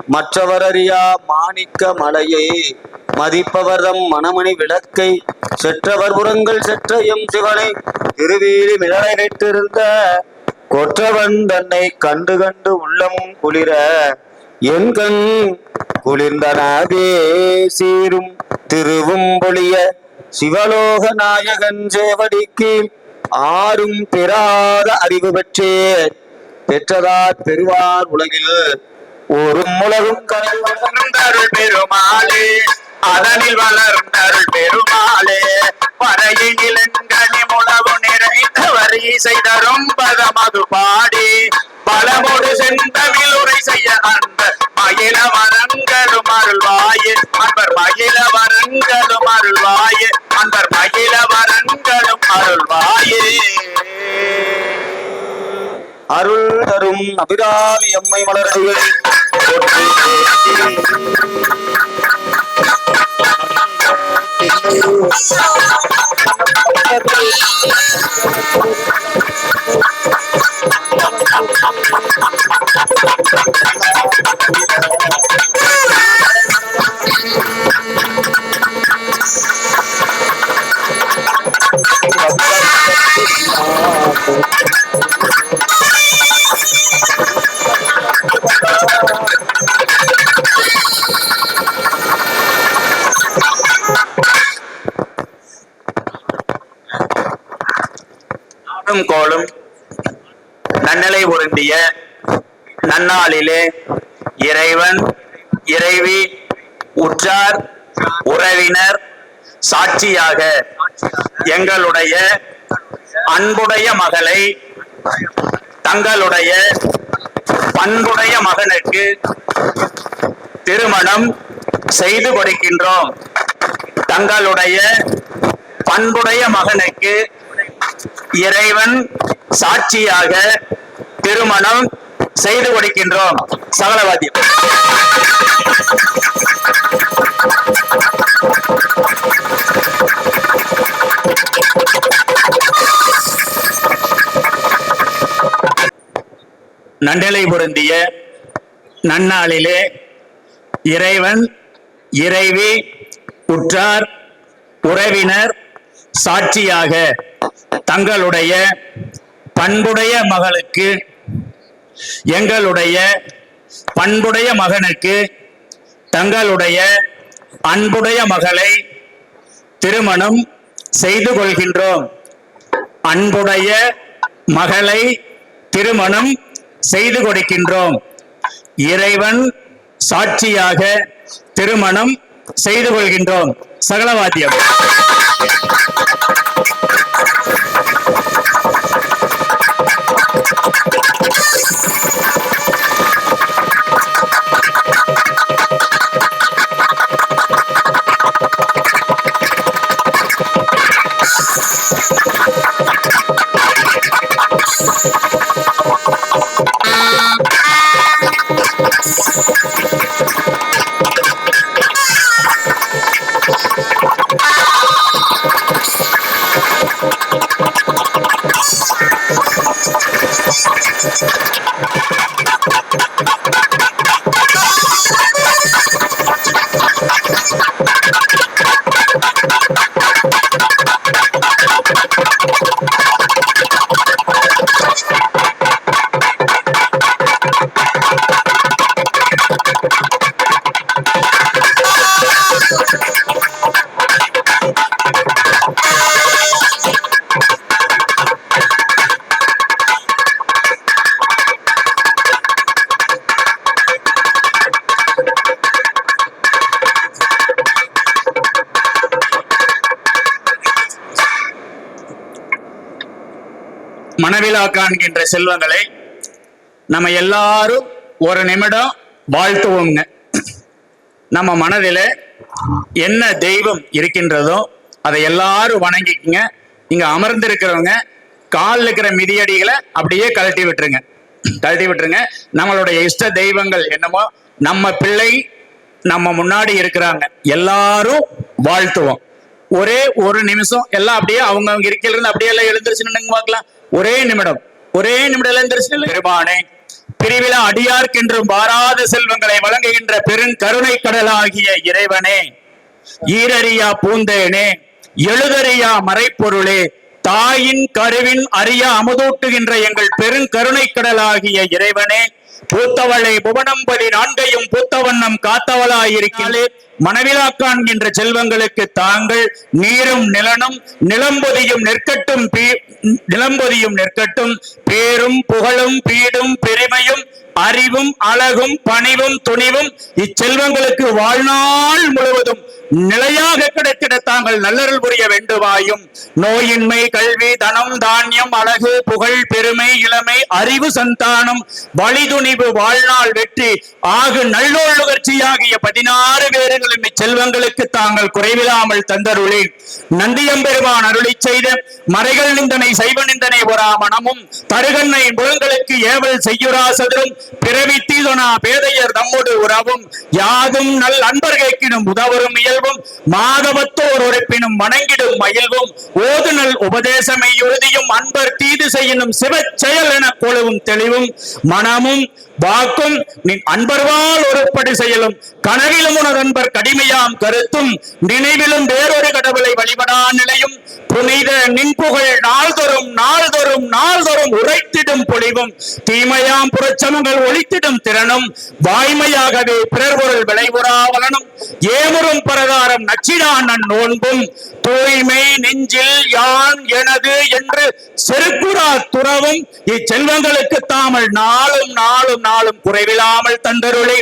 மற்றவர் அறியா மாணிக்க மலையை மதிப்பவர்தம் மணமணி விளக்கை செற்றவர் புறங்கள் செற்ற எம் சிவனை திருவேலி மிளலை வைத்திருந்த கொற்றவன் தன்னை கண்டு கண்டு உள்ளம் குளிர என் கண் குளிர்ந்தனவே சீரும் திருவும் பொழிய சிவலோக நாயகன் சேவடிக்கு ஆறும் பெறாத அறிவு பெற்றதார் பெறுவார் உலகில் ஓரும் உலகும் வளர்ந்தருள் பெருமாளே அதனில் வளர்ந்தருள் பெருமாளே பறையிலங்கனி முழவு நிறைந்தவர் செய்தரும் பதமது பாடி பலமோடு செந்தமிழ் உரை செய்ய அந்த மகிழ வரங்களும் அருள்வாயே அன்பர் மகிழ வரங்களும் அருள்வாயே அன்பர் மகிழ வரங்களும் அருள்வாயே. அருள் தரும் அபிராமி அம்மை மலரடிகள் கோளும் நன்னலை பொருந்திய நன்னாளிலே இறைவன் இறைவி உற்றார் உறவினர் சாட்சியாக எங்களுடைய அன்புடைய மகளை தங்களுடைய பண்புடைய மகனுக்கு திருமணம் செய்து கொடுக்கின்றோம். தங்களுடைய பண்புடைய மகனுக்கு இறைவன் சாட்சியாக திருமணம் செய்து கொடுக்கின்றோம். சகலவாதியம். நன்னலை பொருந்திய நன்னாளிலே இறைவன் இறைவி உற்றார் உறவினர் சாட்சியாக தங்களுடைய பண்புடைய மகளுக்கு எங்களுடைய பண்புடைய மகனுக்கு தங்களுடைய அன்புடைய மகளை திருமணம் செய்து கொள்கின்றோம். அன்புடைய மகளை திருமணம் செய்து கொடுக்கின்றோம். இறைவன் சாட்சியாக திருமணம் செய்து கொள்கின்றோம். சகலவாத்தியம். மனவிழா காண்கின்ற செல்வங்களை நம்ம எல்லாரும் ஒரு நிமிடம் வாழ்த்துவோங்க. நம்ம மனதில என்ன தெய்வம் இருக்கின்றதோ அதை எல்லாரும் வணங்கிக்குங்க. இங்க அமர்ந்திருக்கிறவங்க காலில் இருக்கிற மிதியடிகளை அப்படியே கழட்டி விட்டுருங்க. நம்மளுடைய இஷ்ட தெய்வங்கள் என்னமோ நம்ம பிள்ளை நம்ம முன்னாடி இருக்கிறாங்க, எல்லாரும் வாழ்த்துவோம். ஒரே ஒரு நிமிஷம் எல்லாம் அப்படியே அவங்க இருக்கையிலிருந்து அப்படியே எல்லாம் எழுந்திருச்சு நின்னுங்க பார்க்கலாம். ஒரே நிமிடம் எழுந்திருச்சு. பெருமானே, பிரிவிழா அடியார்க்கென்றும் வாராத செல்வங்களை வழங்குகின்ற பெருங்கருணை கடலாகிய இறைவனே, ஈரறியா பூந்தேனே, எழுதறியா மறைப்பொருளே, தாயின் கருவின் அறியா அமுதூட்டுகின்ற எங்கள் பெருங்கருணை கடலாகிய இறைவனே, பூத்தவளை புவனம்பதி நான்கையும் பூத்தவண்ணம் காத்தவளாயிருக்கிறாளே மணவிலாக்கான் என்ற செல்வங்களுக்கு தாங்கள் நீரும் நிலனும் நிலம்பொதியும் நிற்கட்டும் பேரும் புகழும் பீடும் பெருமையும் அறிவும் அழகும் பணிவும் துணிவும் இச்செல்வங்களுக்கு வாழ்நாள் முழுவதும் நிலையாக கிடைத்திட தாங்கள் நல்லருள் புரிய வேண்டுமாயும் நோயின்மை கல்வி தனம் தானியம் அழகு புகழ் பெருமை இளமை அறிவு சந்தானம் வழிதுணிவு வாழ்நாள் வெற்றி ஆகு நல்லோர் நுகர்ச்சியாகிய 16 பேர்களும் இச்செல்வங்களுக்கு தாங்கள் குறைவில்லாமல் தந்தருளி நந்தியம்பெருமான் அருளி செய்த மறைகள் நிந்தனை சைவ நிந்தனை ஒரா மனமும் தருகண்ணை முழங்களுக்கு ஏவல் செய்யுராசதரும் பிறவி தீதொனா பேதையர் நம்மோடு உறவும் யாதும் நல் அன்பர் கேட்கினும் உதவரும் இயல்பும் மாதவத்தோர் உரைப்பினும் வணங்கிடும் மகிழ்வும் ஓதுநல் உபதேசமை உறுதியும் அன்பர் தீது செய்யினும் சிவச் செயல் என கொழுவும் தெளிவும் மனமும் வாக்கும் நின் அன்பர்வால் ஒருபடி செயலும் கனவிலும் உனது அன்பர் கடிமையாம் கருத்தும் நினைவிலும் வேறொரு கடவுளை வழிபடா நிலையும் புனித நின்புகழ் நாள்தோறும் உரைத்திடும் பொழிவும் தீமையாம் புறச்சமங்கள் ஒழித்திடும் திறனும் வாய்மையாகவே பிறர் பொருள் விளைவுறாவலனும் ஏமுறும் பிரகாரம் நச்சிடான் நோன்பும் தூய்மை நெஞ்சில் யான் எனது என்று செருக்குறா துறவும் இச்செல்வங்களுக்கு தாமல் நாளும் குறைவில்லாமல் தந்தருளி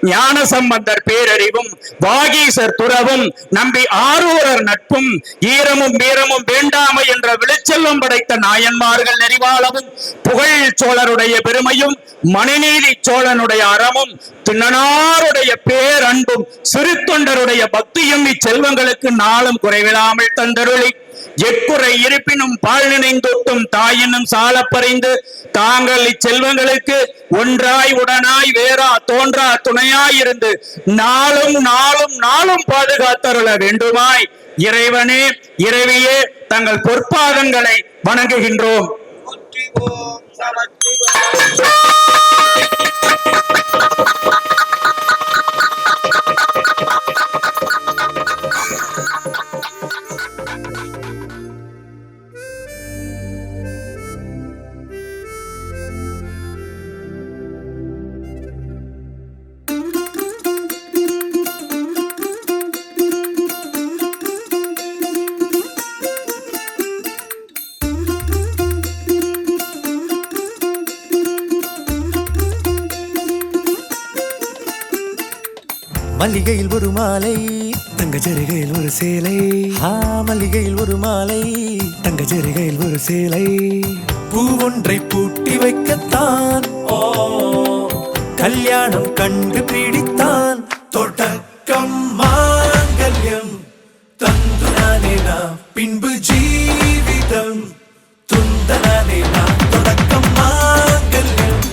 ஞான சம்பந்தர் பேரறிவும் வாகீசர் துறவும் நம்பி ஆரூரர் நட்பும் ஈரமும் வீரமும் வேண்டாமை என்ற விளைச்செல்வம் படைத்த நாயன்மார்கள் நெறிவாளவும் புகழ் சோழருடைய பெருமையும் மணிநீதி சோழனுடைய அறமும் திண்ணனாருடைய பேரன்பும் சிறு தொண்டருடைய பக்தியும் இச்செல்வங்களுக்கு நாளும் குறைவில்லாமல் தந்தருளி எக்குறை இருப்பினும் பால் நினைந்தொட்டும் தாயினும் சாலப்பறைந்து தாங்கள் இச்செல்வங்களுக்கு ஒன்றாய் உடனாய் வேறா தோன்றா துணையாயிருந்து நாளும் பாதுகாத்தருள வேண்டுமாய் இறைவனே இறைவியே தங்கள் பொற்பாதங்களை வணங்குகின்றோம். மல்லிகையில் ஒரு மாலை தங்க ஜரிகையில் ஒரு சேலை மல்லிகையில் ஒரு மாலை தங்க ஜரிகையில் ஒரு சேலை பூ ஒன்றை பூட்டி வைக்கத்தான் கல்யாணம் கண்டு பிடித்தான் தொடக்கம் மாங்கல்யம் தந்து நானே நாம் பின்பு ஜீவிதம் துந்தனானே நாம் தொடக்கம் மாங்கல்யம்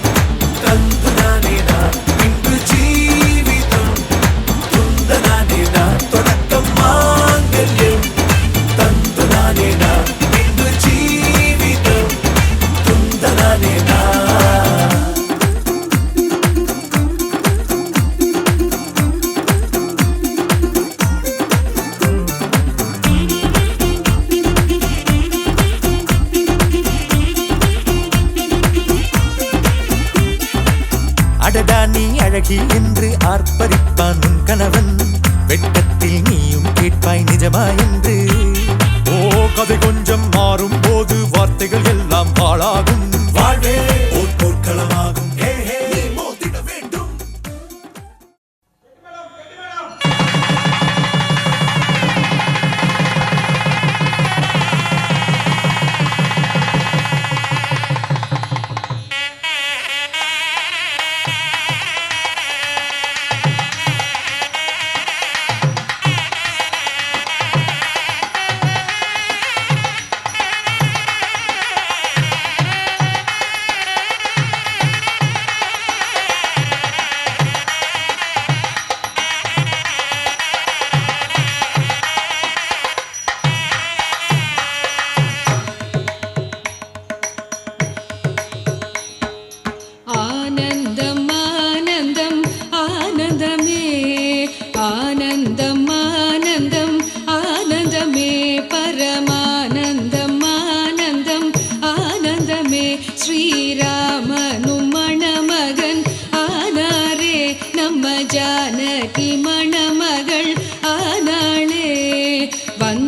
தந்து நானே நாம் பின்பு ஜீவிதம் துந்தனானே நாம் தொடக்கம் மாங்கல்யம் தந்து நானே நாம் பின்பு ஜீவிதம் துந்தனானே நாம். அடடா நீ அழகி என்று ஆர்ப்பரிப்பான் உன் கணவன் வெட்கத்தில் நீயும் கேட்பாய் நிஜமா என்று. ஓ கதை கொஞ்சம் மாறும் போது வார்த்தைகள் எல்லாம் பாழாகும். வாழ்வே ஓர் போர்க்களமாகும். மோதிட வேண்டும்.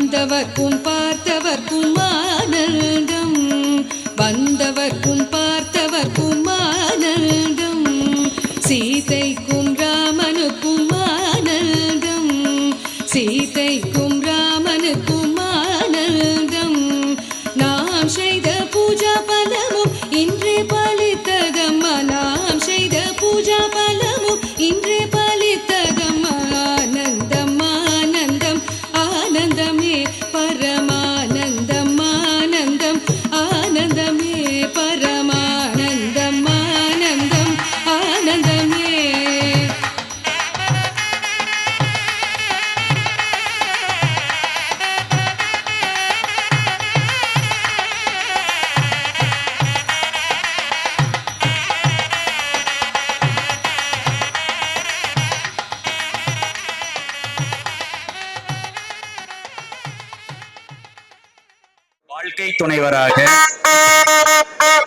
வந்தவர்க்கும் பார்த்தவர்க்கும் ஆனந்தம் வந்தவர்க்கும் பார்த்தவர்க்கும் ஆனந்தம் சீதைக்கும் ராமனுக்கும் ஆனந்தம் சீதைக்கும் ராமனுக்கும் ஆனந்தம் நாம் செய்த பூஜா பலமும் இன்றே பலித்ததம்மா நாம் செய்த பூஜா பலமும் இன்றே பலித்ததம்மா ஆனந்தம் ஆனந்தம் ஆனந்தமே பரமானந்தம் ஆனந்தம் ஆனந்தமே பரமானந்தம் ஆனந்தம் ஆனந்தமே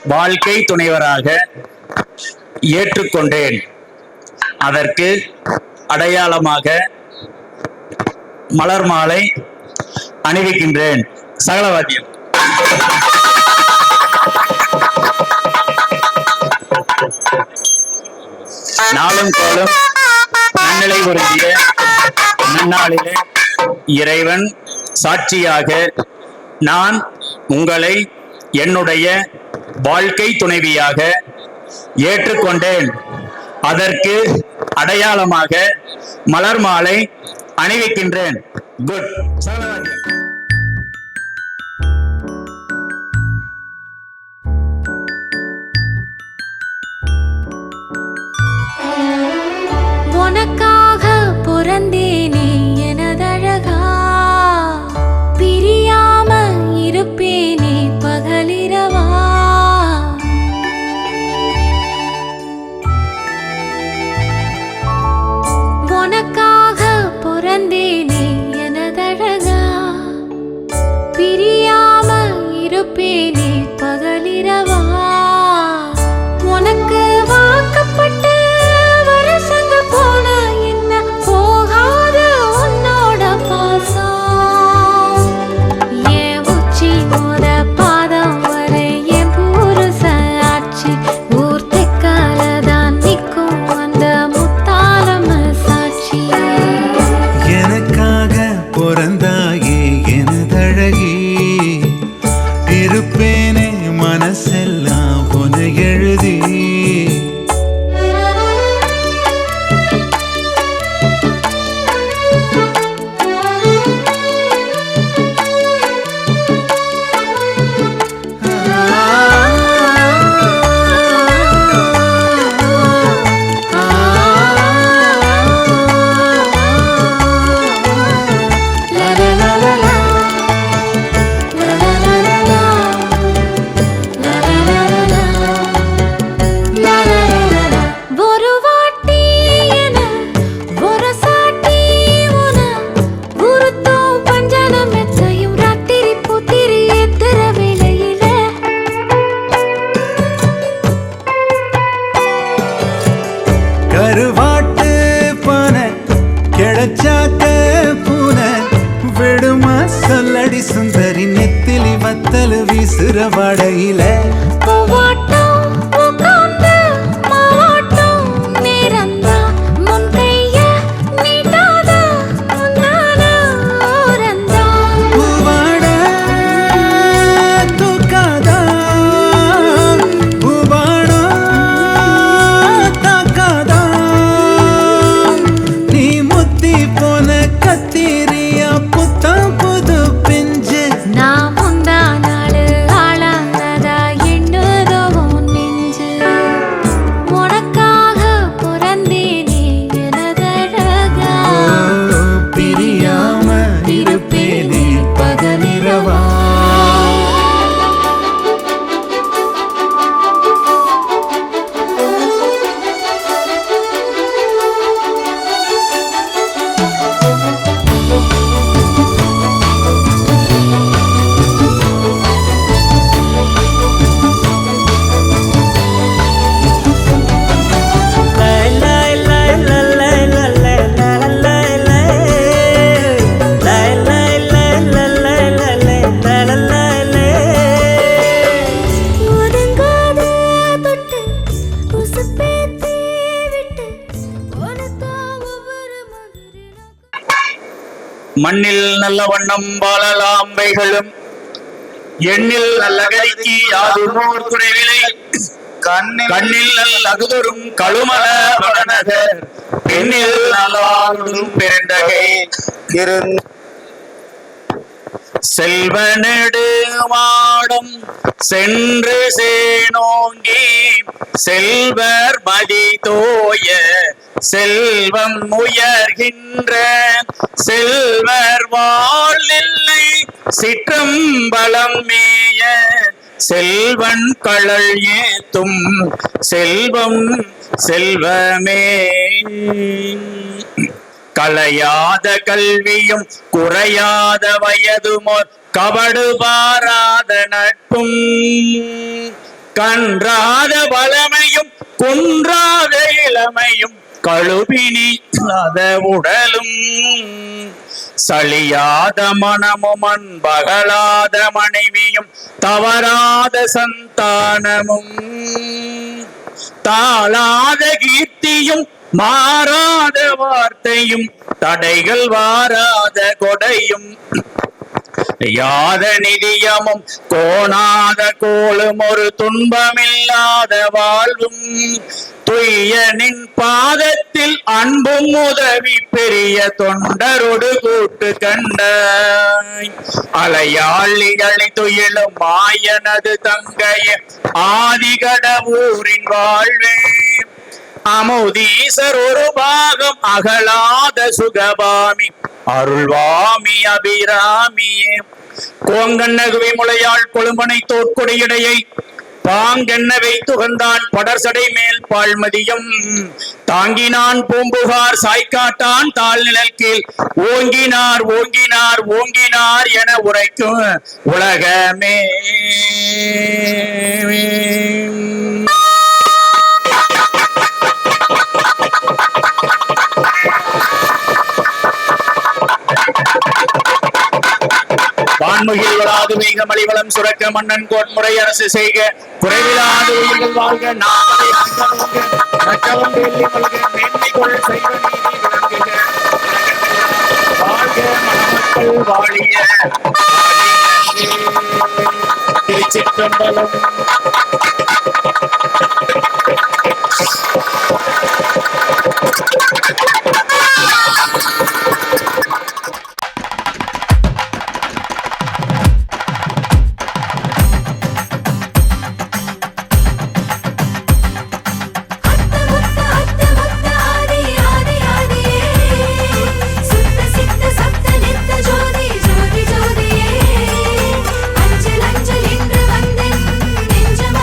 வாழ்க்கை துணைவராக ஏற்றுக்கொண்டேன். அதற்கு அடையாளமாக மலர் மாலை அணிவிக்கின்றேன். சகலவாத்தியம். நாளும் கோலும் நன்னிலை பொருந்திய நன்னாளிலே இறைவன் சாட்சியாக நான் உங்களை என்னுடைய வாழ்க்கை துணைவியாக ஏற்றுக்கொண்டேன். அதற்கு அடையாளமாக மலர் மாலை அணிவிக்கின்றேன். குட். உனக்காக பிறந்தேனே எனதழகா பிரியாம இருப்பேனே பகலிரவா உனக்காக பிறந்தேனே எனதழகா பிரியாம இருப்பேனே பகலிரவா உனக்கு வாக்கப்பட்ட வருஷங்க போன என்ன போகாத உன்னோட பாசம் என் உச்சி மோத பாதம் வரை என் புருஷ ஆட்சி ஊர் தெக்காலதான் நிற்கும் அந்த முத்தாளம சாட்சி எனக்காக பிறந்தாயே எனதழகி இருப்பேனே மனசெல்லாம் உன எழுதி ஒரு வாட்டி என ஒரு சாட்டி உன குருத்தம் பஞ்சனம் மெத்தையும் ராத்திரி புத்திரி எத்திர வேளையில கருவாட்டு பானை கிளச்சாக்க பூனை விடுமா சொல்லடி சுந்தரி நெத்திலி வத்தல் வீசுற வடையில பூவாட்டம் உட்கார்ந்து மாவாட்டம் நேரந்தான் முன் கைய நீட்டாத முன்னால ஓரந்தான் பூவாட தூக்காதா பூவாடா தாக்காதா நீ முத்தி போன கத்திரியா புத்தம் புது பிஞ்சு நான் முந்தா நாள் ஆளானதா எண்ணுதோ மண்ணில் நல்ல வண்ணம் வாழலாம்பைகளும் எண்ணில் நல்ல கரிக்கு யாதுமோர் குறைவிலை கண்ணில் நல் அகுதரும் கழுமல வடநகர் பெண்ணில் நல்லாடும் பெருந்தகை செல்வனெடு மாடம் சென்று சேனோங்கி செல்வர் மதி தோய செல்வம் உயர்கின்ற செல்வர் வாழ்நிலை சிற்றம்பலம் மேய செல்வன் கழல் ஏத்தும் செல்வம் செல்வமே கலையாத கல்வியும் குறையாத வயதுமோர் கபடு பாராத நட்பும் கன்றாத பலமையும் குன்றாத இளமையும் கழுபினியாத உடலும் சலியாத மனமும் அன்பகலாத மனைவியும் தவறாத சந்தானமும் தாளாத கீர்த்தியும் மாறாத வார்த்தையும் தடைகள் வாராத கொடையும் யாத நிதியமும் கோணாத கோளும் ஒரு துன்பமில்லாத வாழ்வும் துய்யனின் பாதத்தில் அன்பும் உதவி பெரிய தொண்டரொடு கூட்டு கண்டாய் அலையாளிகளை துயிலும் மாயனது தங்கைய ஆதிகடவூரின் வாழ்வே அமுதீசர் ஒரு பாகம் அகலாத சுகபாமி அருள்வாமி அபிராமியே கோங்கண்ணகுவி முளையாள் கொழும்பனை தோற்கொடையிடையை பாங்கென்ன வைத்துகந்தான் படர்சடை மேல் பாழ்மதியம் தாங்கினான் பூம்புகார் சாய்க்காட்டான் தாழ்நிழல் கீழ் ஓங்கினார் ஓங்கினார் ஓங்கினார் என உரைக்கும் உலகமே வான்முகில் வராது மிக மலிவளம் சுரக்க மன்னன் கோட்முறை அரசு செய்க குறைவிலாது உயிர்கள் வாழ்க நாமதை நற்றவம் வெள்ளி மல்க மேன்மை கொள் செய்வ நீதி விளங்குக வாழ்க மணமக்கள் வாழிய திருச்சிற்றம்பலம் அஞ்சல் அஞ்சல் என்று வந்தேன் நெஞ்சம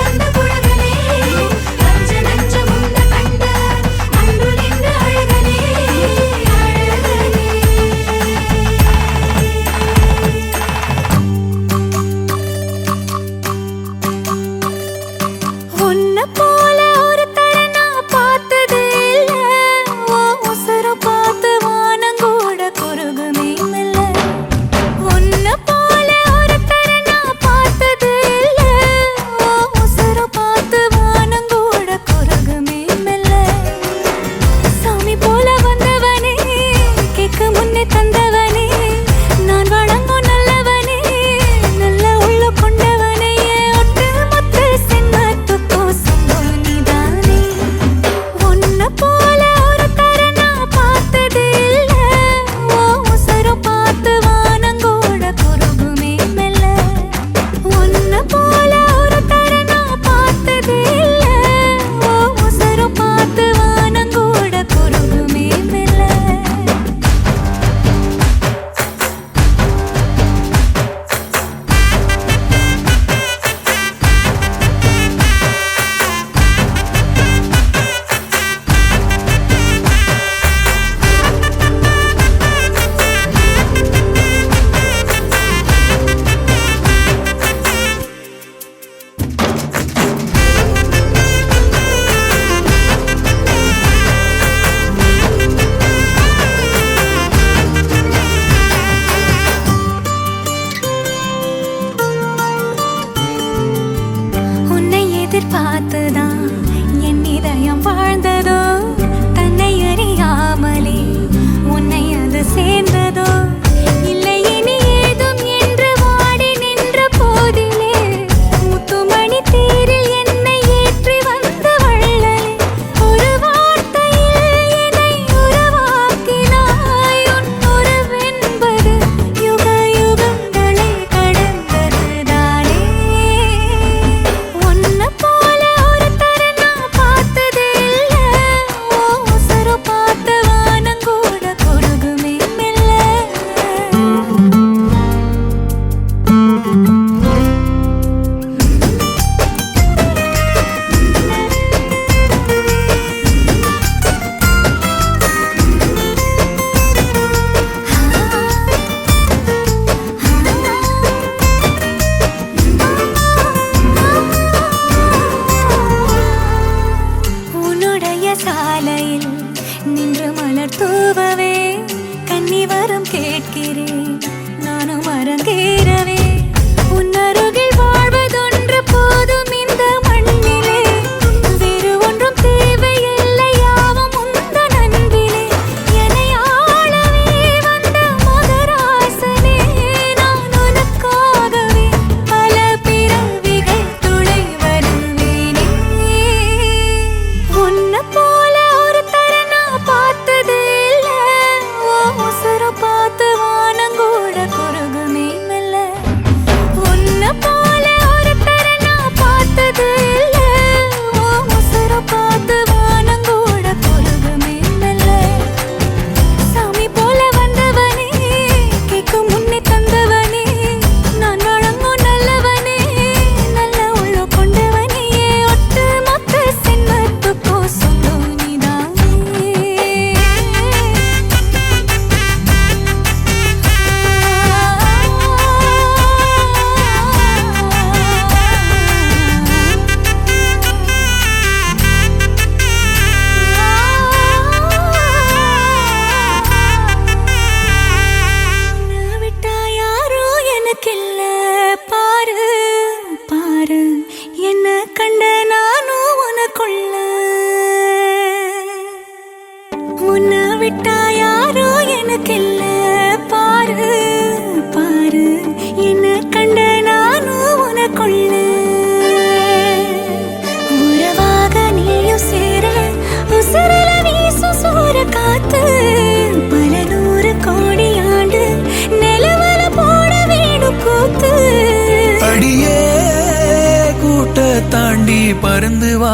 பறந்து வா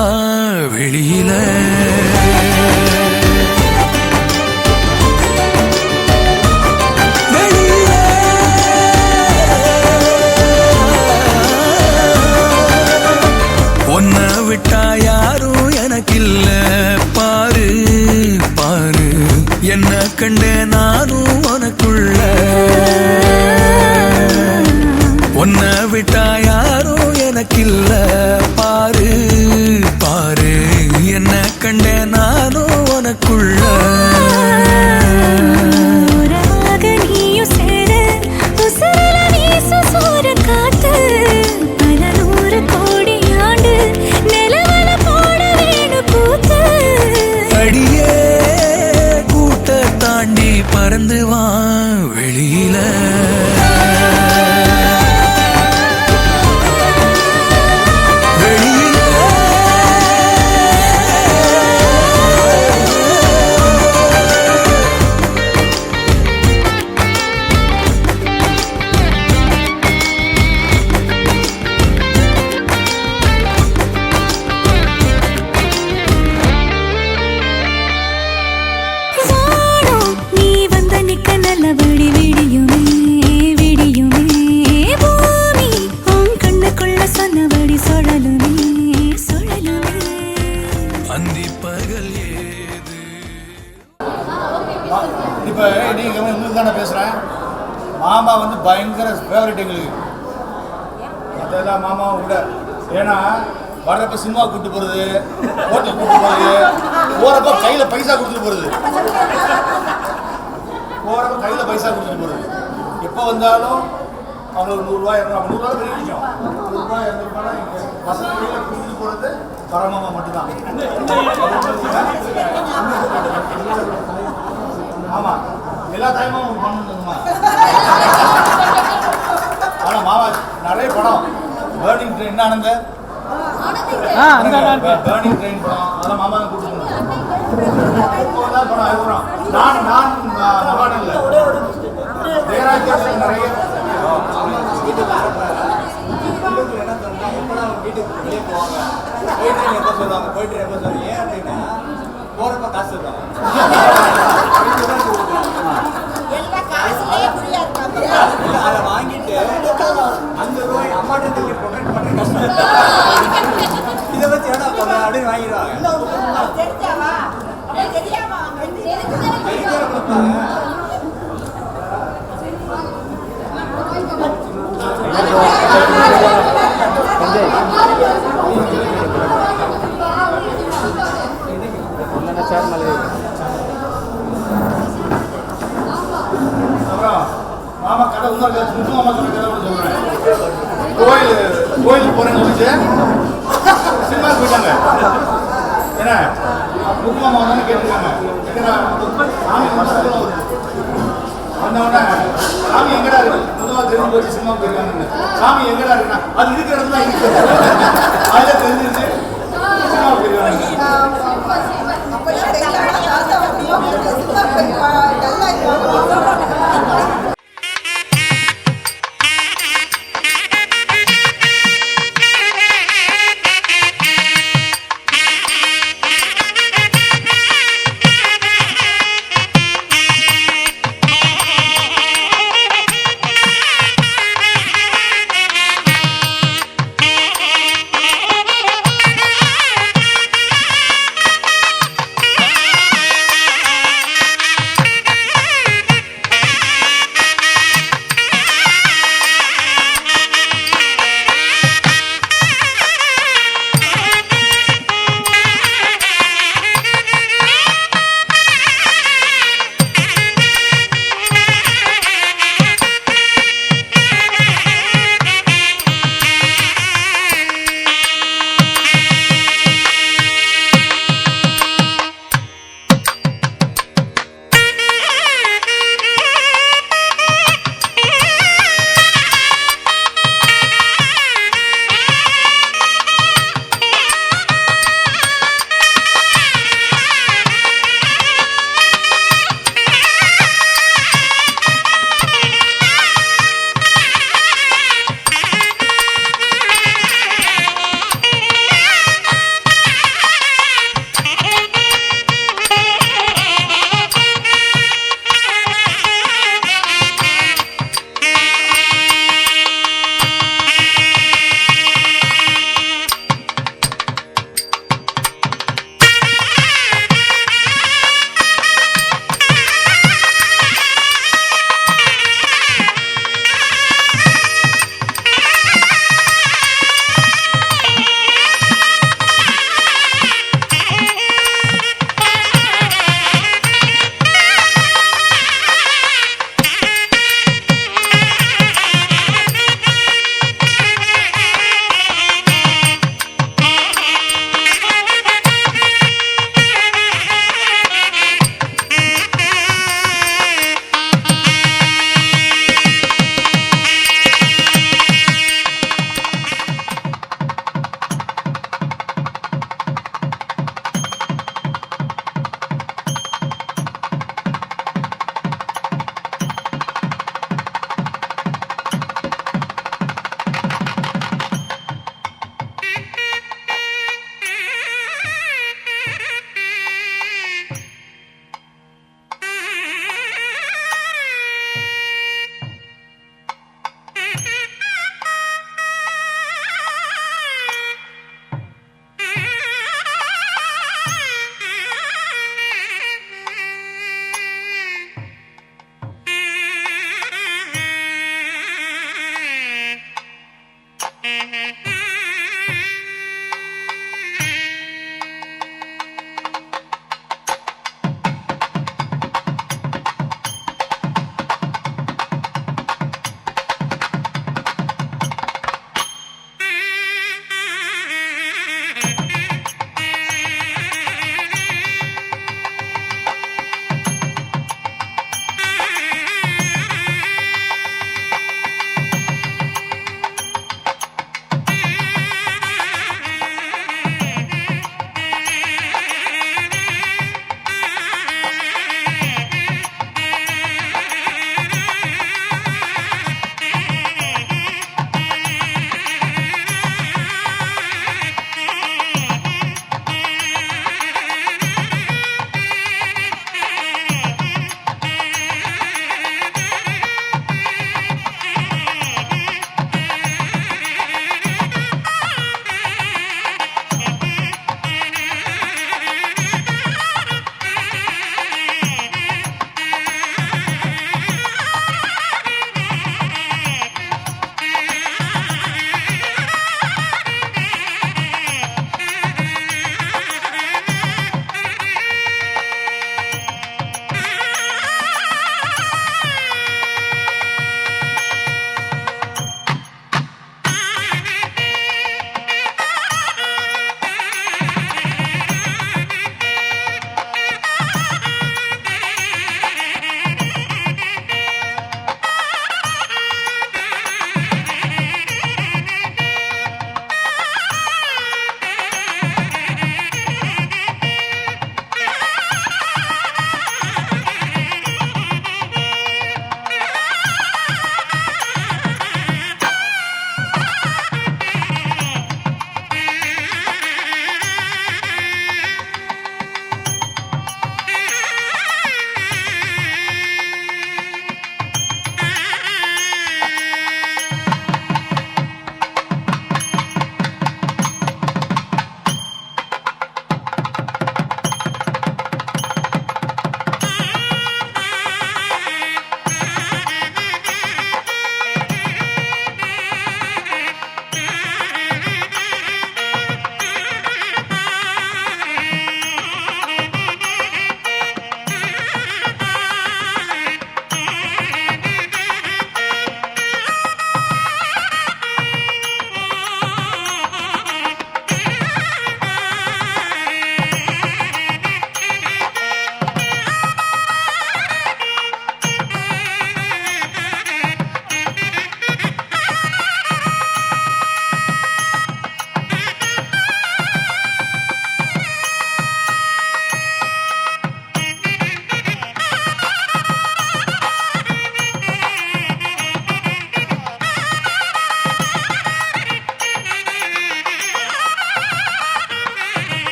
வெளியில. உன்னை விட்டா யாரும் எனக்கில்ல பாரு பாரு, என்ன கண்ட நானும் உனக்குள்ள. உன்னை விட்டா யாரும் எனக்கில்ல பாரு பாரு, என்ன கண்ட நானும் உனக்குள்ள. அடியே கூட்ட தாண்டி பறந்து வா வெளியில. இப்போ நீங்கள் உங்களுக்கு தானே பேசுகிறேன். மாமா வந்து பயங்கர ஃபேவரட் எங்களுக்கு. அதெல்லாம் மாமாவை விட, ஏன்னா வர்றப்ப சினிமா கூப்பிட்டு போகிறது, ஹோட்டல் கூப்பிட்டு போகிறது, போகிறப்ப கையில் பைசா கொடுத்துட்டு போகிறது, போகிறப்ப கையில் பைசா கொடுத்துட்டு போகிறது. எப்போ வந்தாலும் அவங்களுக்கு 100 ரூபா 200 ரூபா பெரிய விஷயம். 100 ரூபா 200 ரூபாய் பசங்க கையில் கொடுத்துட்டு போகிறது பரமாமா மட்டும்தான். ஆமா, எல்லா டைமும் உங்களுக்கு பண்ணணுமா? ஆனா மாமா நிறைய படம், பேர்னிங் ட்ரெயின் என்ன ஆனந்த பேர்னிங் ட்ரெயின் படம், அதெல்லாம் மாமா தான் கூப்பிட்டு படம் அதுக்கப்புறம் நான் மகான் இல்லை ஜெயராஜ் நிறைய வீட்டுக்கு வெளியே போவாங்க. போயிட்டு எப்போ சொல்லுவாங்க, போயிட்டு எப்போ சொல்லுவாங்க. ஏன் அப்படின்னா போறப்ப காசு இருக்காங்க, அதை வாங்கிட்டு அந்த ரூபாய் அம்மாட்ட ப்ரொடெக்ட் பண்ண கஷ்டம். இதை வச்சு ஏன்னா அப்படின்னு வாங்கிடுவாங்க. மாமா கடை இன்னொரு முத்து மாமா சொன்ன கதை கூட சொல்றேன். கோயிலுக்கு போறேன்னு சொல்லிச்சு சினிமா போயிட்டாங்க. ஏன்னா முத்து மாமா வந்து கேட்டுருக்காங்க, சாமி வந்தவொடனே சாமி எங்கடா இருக்கு, பொதுவாக தெரிஞ்சு போச்சு சினிமா போயிருக்காங்க. சாமி எங்கடா இருக்குன்னா அது இருக்கிற இடத்துல இருக்கு, அதில் தெரிஞ்சிருச்சு சினிமா போயிருக்காங்க.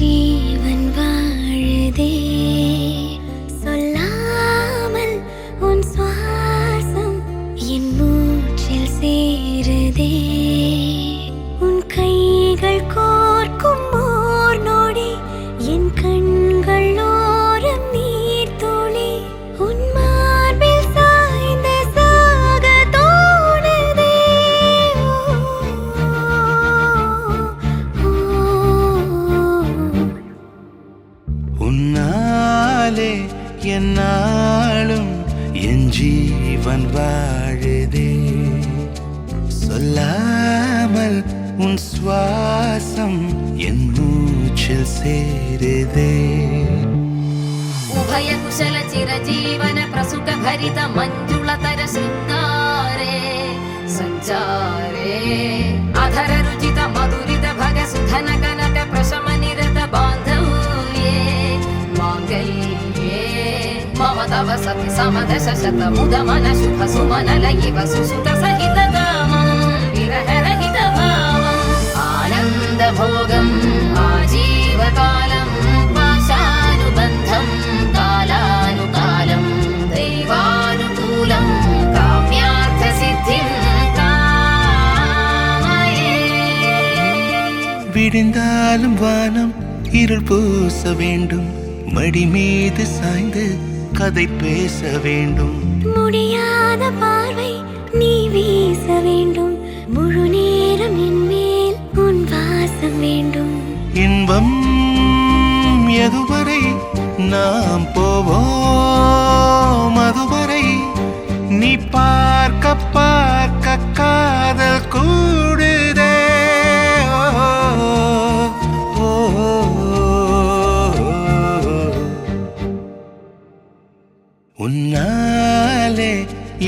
ஜீவன் வாழுதே சொல்லாமல் உன் சுவாசம் என் மூச்சில் சேருதே உன் கைகள் கோர்க்கும் ஓர் நொடி என் கண்கள் ஓரம் நீர் துளி உன் மார்பில் சாய்ந்து சாக தோணுதே உன்னாலே என்னாலும் என் ஜீவன் வாழுதே சொல்லாமல் உன் சுவாசம் என் மூச்சில் சேருதே उभय कुशल चिरजीवन प्रसुख भरित मञ्जुलतर शृङ्गारे सञ्चारे अधर रुचित मधुरित भग सुधन कनक प्रशम निरत बान्धव्ये माङ्गल्ये मम तव सति समदश शत मुद मन शुभ सुमन लयिव सुसुत सहित कामं विरह रहित भावम् आनन्द भोगम् आजीवकालम् पाशानुबन्धं कालानुकालं दैवानुकूलं काम्यार्थसिद्धिं कामये விடிந்தாலும் வானம் இருள் பூச வேண்டும் மடி மீது சாய்ந்து கதை பேச வேண்டும் முடியாத பார்வை நீ வீச வேண்டும் முழு நேரம் என் மேல் உன் வாசம் வேண்டும் இன்பம் எதுவரை நாம் போவோம் அதுவரை நீ பார்க்க பார்க்க காதல் கூடுதே ஓ, ஓ, உன்னாலே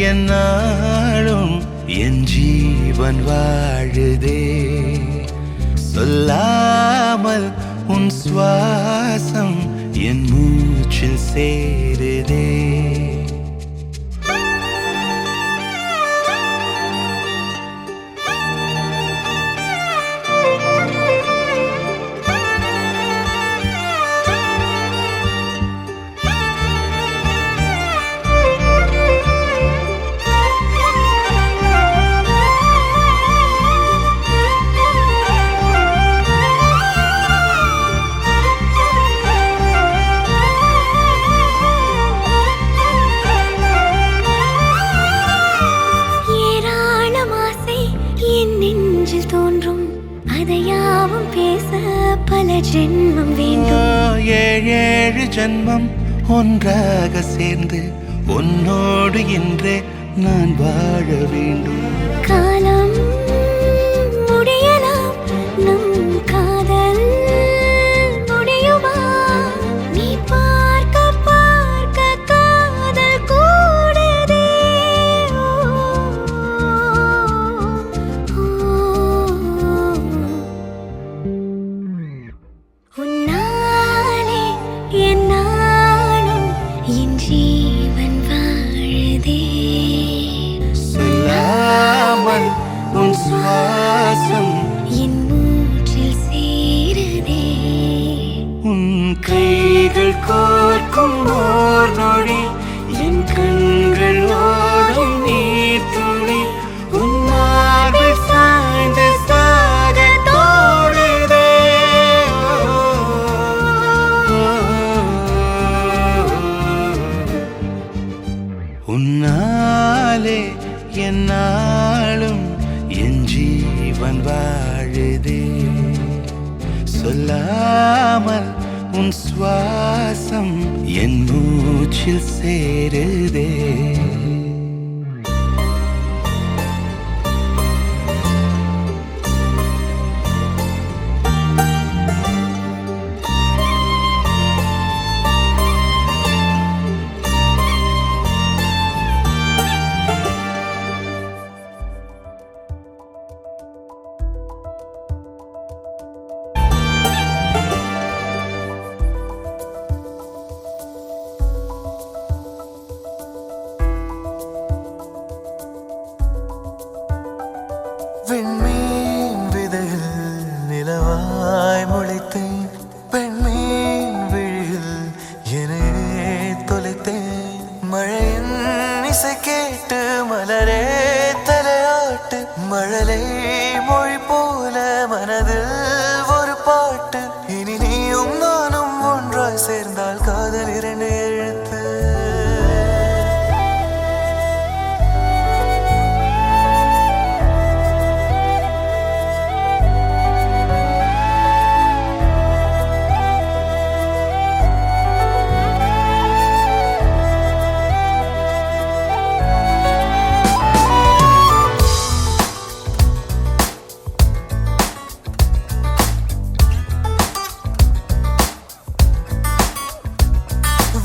என்னாலும் என் ஜீவன் வாழுதே சொல்லாமல் உன் சுவாசம் என் மூச்சில் சேருதே ஏராளம் ஆசை என் நெஞ்சில் தோன்றும் அதையாவும் பேச பல ஜென்மம் வேண்டும் ஏழேழு ஜன்மம் ஒன்றாக சேர்ந்து உன்னோடு இன்றே நான் வாழ வேண்டும் காலம் முடியலாம் நம் காதல் முடியுமா நீ பார்க்க பார்க்க காதல் கூடுதே உன்னாலே என்னாலும் என் ஜீவன் வாழுதே சொல்லாமல் உன் சுவாசம் என் மூச்சில் சேருதே உன் கைகள் கோர்க்கும் ஓர் நொடி என் கண்கள் ஓடும் நீர் துளி உன் மார்பில் சாய்ந்து சாக தோடுதே உன்னாலே என்னாலும் என் ஜீவன் வாழுதே சொல்லாமல் உன் சுவாசம் என் மூச்சில் சேருதே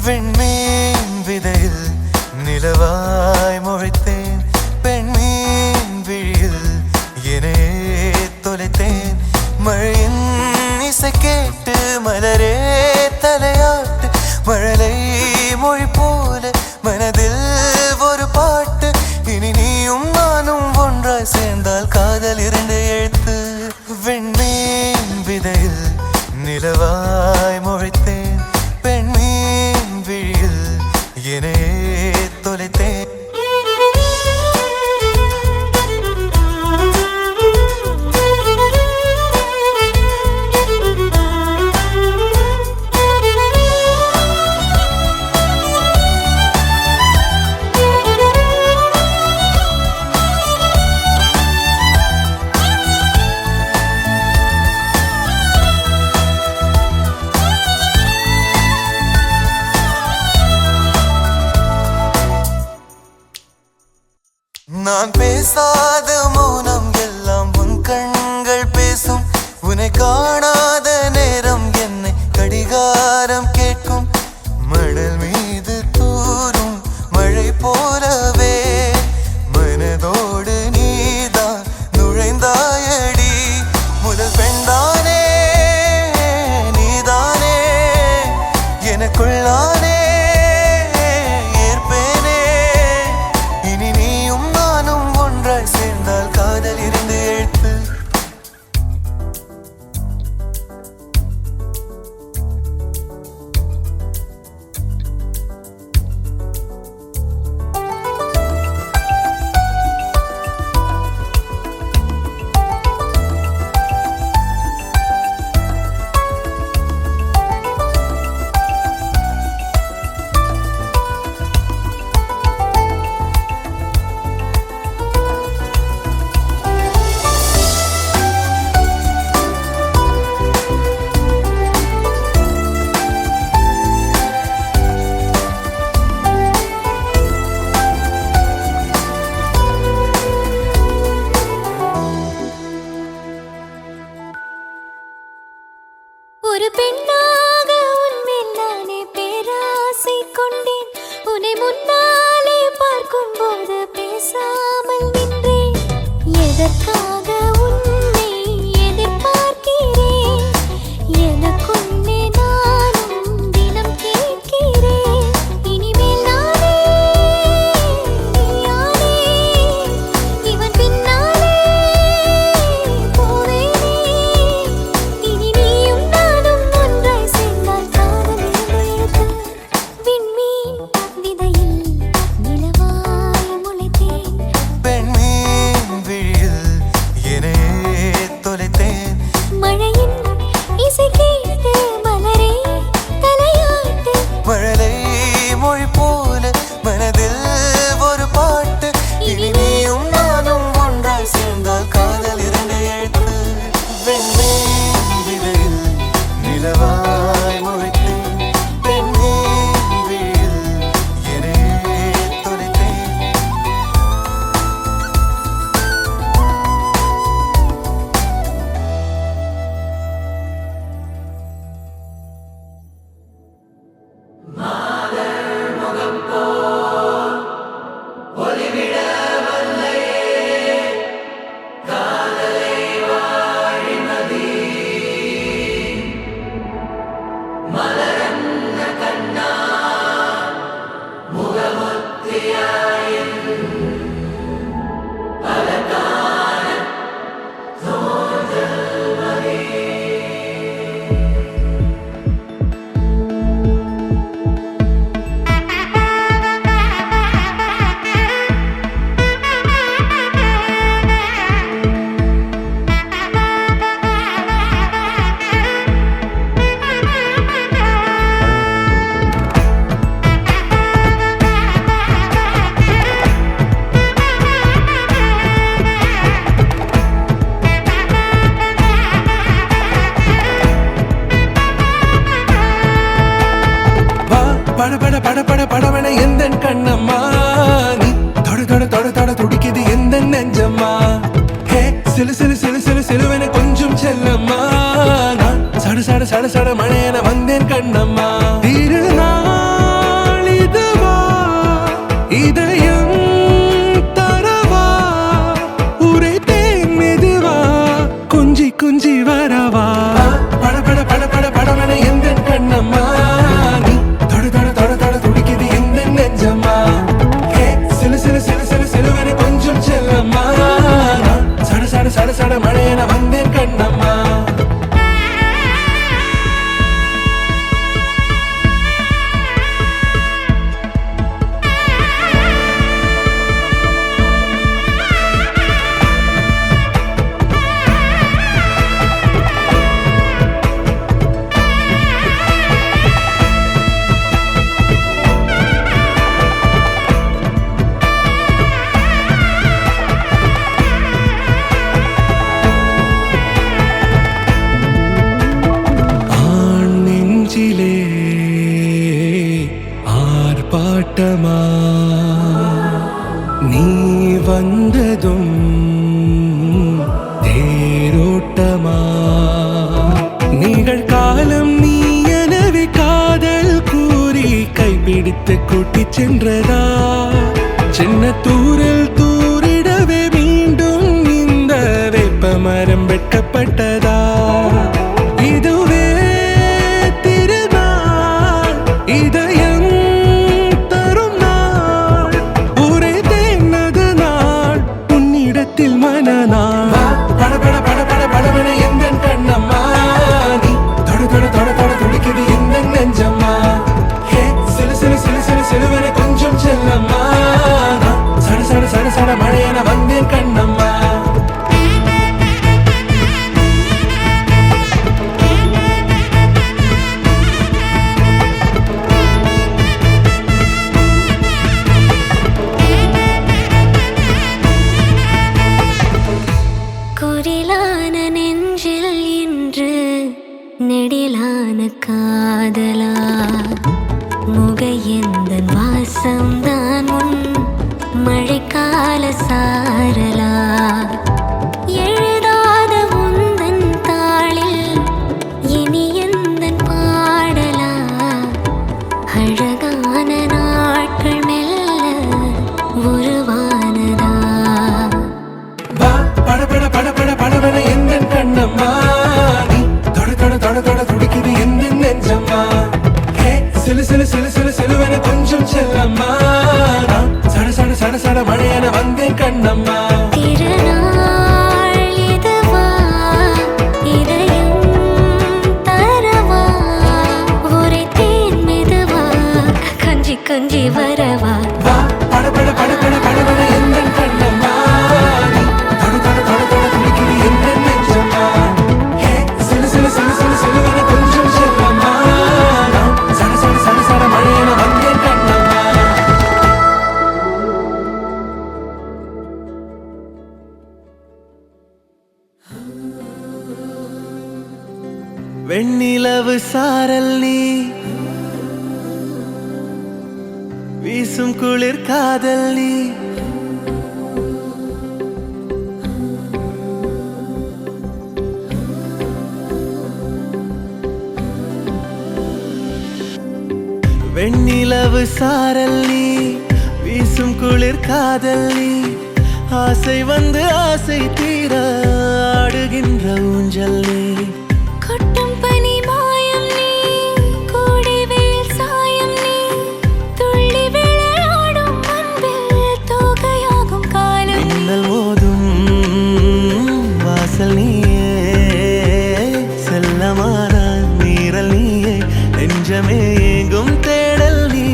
விண்மீன் விதையில் நிலவாய் முளைத்தேன் பெண்மீன் விழியில் என்னே தொலைத்தேன் மழையின் இசை கேட்டு மலரே தலையாட்டு மழலை மொழி போல மனதில் ஒரு பாட்டு இனி நீயும் நானும் ஒன்றாய் சேர்ந்தால் காதல் 2 எழுத்து விண்மீன் விதையில் நிலவாய் முளைத்தேன் பெண்மீன் விழியில் என்னே தொலைத்தேன் நான் பேசாத மௌனம் எல்லாம் உன் கண்கள் பேசும் உன்னை காணாத நேரம் என்னை கடிகாரம் கேட்கும் மணல் மீது தூரும் மழை போலவே மனதோடு நீதான் நுழைந்தாயடி முதல் பெண்தானே நீதானே எனக்குள்ளானே சேர்ந்தால் காதல் 2 எழுத்து ஒரு பெண்ணாக உன்மேல் நானே பேராசை கொண்டேன் உன்னை முன்னாலே பார்க்கும் போது பேசாமல் நின்றேன் எதற்காக உன்னை எதிர்பார்க்கிறேன் எனக்குள்ளே நானும் தினம் கேட்கிறேன் இனிமேல் நானே நீயானே இவன் பின்னாலே போவேனே இனி நீயும் நானும் ஒன்றாய் சேர்ந்தால் காதல் 2 எழுத்து விண்மீன் விதையில் நிலவாய் முளைத்தேன் பெண்மீன் விழியில் என்னே தொலைத்தேன் மழையின் இசை கேட்டு மலரே தலையாட்டு மழலை மொழி போல மனதில் ஒரு பாட்டு இனி நீயும் நானும் ஒன்றாய் சேர்ந்தால் காதல் 2 எழுத்து வெண்மீன் விதையில் நிலவாய் முளைத்தேன் பெண்மீன் விழியில் என்னே தொலைத்தேன் படபட எந்தன் கண்ணம்மா நீ தொட தொட தொட தொட துடிக்குது எந்தன் நெஞ்சம்மா ஹே சிலு சிலு சிலு சிலு சிலுவென கொஞ்சம் செல்லம்மா நான் சட சட சட சட மழையென வந்தேன் கண்ணம்மா திருநாள் வந்ததும் தேரோட்டமா நிகழ்காலம் நீ எனவே காதல் கூறி கைப்பிடித்து கூட்டிச் சென்றதா சின்ன தூரல் தூரிடவே மீண்டும் இந்த வேப்ப மரம் வெட்கப்பட்டதா இதுவே திருநாள் இதயம் தரும் நாள் ஒரே தேனது நாள் உன்னிடத்தில் மனநாள் பட பட பட பட படவன எந்த கண்ணம்மா நீ தொட தொட தொட தொட துடிக்குது எந்த நெஞ்சம்மா ஹே சிலு சிலு சிலு சிலு சிலுவன கொஞ்சம் செல்லம்மா சட சட சட சட மழையன வந்தேன் கண்ணம்மா குரிலான நெஞ்சில் இன்று நெடிலான காதலா முகையெந்தன் வாசம்தான் உன் மழைக்கால சாரலா எழுதாத உந்தன் தாளில் இனி எந்தன் பாடலா அழகான நாட்கள் மெல்ல உருவானதா வா பட பட பட பட படவன எந்த கண்ணம்மா நீ தொட தொட தொட தொட துடிக்குது எந்த நெஞ்சம்மா ஹே சிலு சிலு சிலு சிலு சிலுவன கொஞ்சம் செல்லம்மா சட சட சட சட மழையன வந்தேன் கண்ணம்மா திருநாள் இதுவா இதயம் தரவா ஒரே தேன் மெதுவா கஞ்சி கஞ்சி வரவா வா பட பட பட பட படவன எந்த கண்ணம்மா நீ தொட தொட தொட தொட துடிக்குது எந்த நெஞ்சம்மா ஹே சிலு சிலு சிலு சிலு சிலுவன கொஞ்சம் செல்லம்மா சட சட சட சட மழையன வந்தேன் கண்ணம்மா வெண்ணிலவு சாரல் நீ வீசும் குளிர் காதல் நீ வெண்ணிலவு சாரல் நீ வீசும் குளிர் காதல் நீ ஆசை வந்து ஆசை தீர ஆடுகின்ற ஊஞ்சல் நீ கொட்டும் பனி மாயம் நீ கோடை வெயில் சாயம் நீ துள்ளி விளையாடும் அன்பில் தோகையாகும் காலம் நீ. மின்னல் மோதும் வாசல் நீயே செல்லமான நீரல் நீயே நெஞ்சமே எங்கும் தேடல் நீ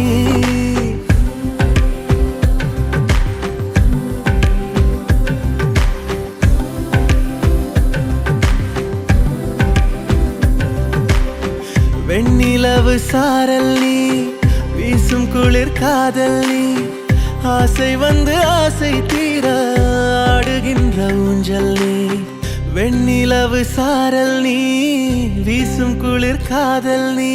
வெண்ணிலவு சாரல் நீ வீசும் குளிர் காதல் நீ ஆசை வந்து ஆசை தீர ஆடுகின்ற ஊஞ்சல் நீ வெண்ணிலவு சாரல் நீ வீசும் குளிர் காதல் நீ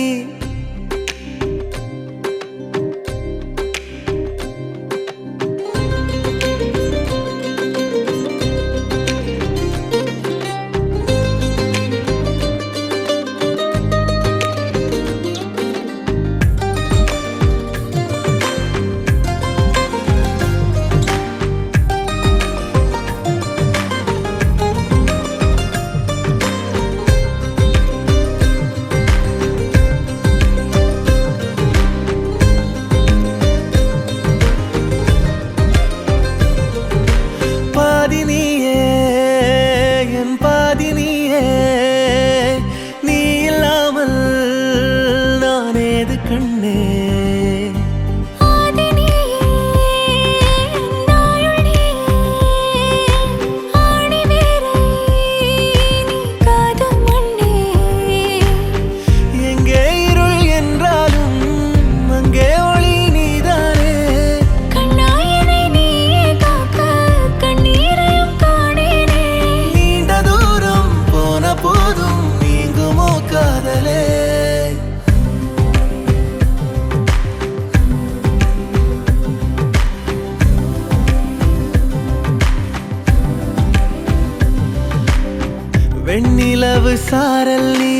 சாரல் நீ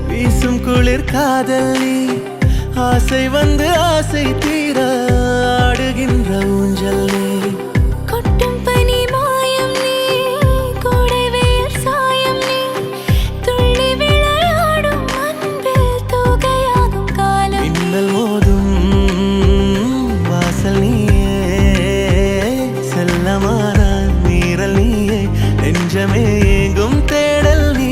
வீசும் குளிர் காதல் நீ ஆசை வந்து ஆசை தீர ஆடுகின்ற ஊஞ்சல் நீ கொட்டும் பனி மாயம் நீ கோடைவேல் சாயம் நீ துள்ளி விளையாடும் அன்பில் தூகையாகும் காலம் மின்னல் மோதும் வாசல் நீயே செல்லமான நீரல் நீயே நெஞ்சமே எங்கும் தேடல் நீ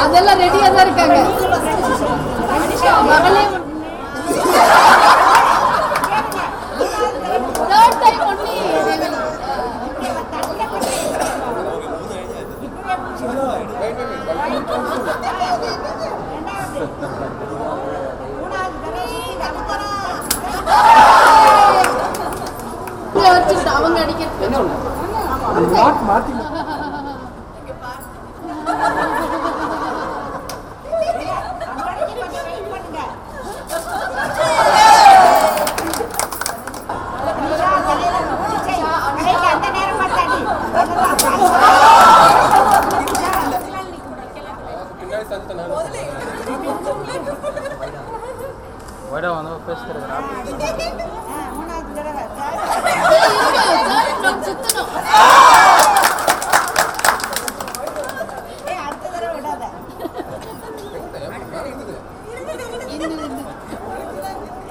அதெல்லாம் ரெடியா தான் இருக்காங்க மகளே third time only they will அவங்க அடிக்கிறது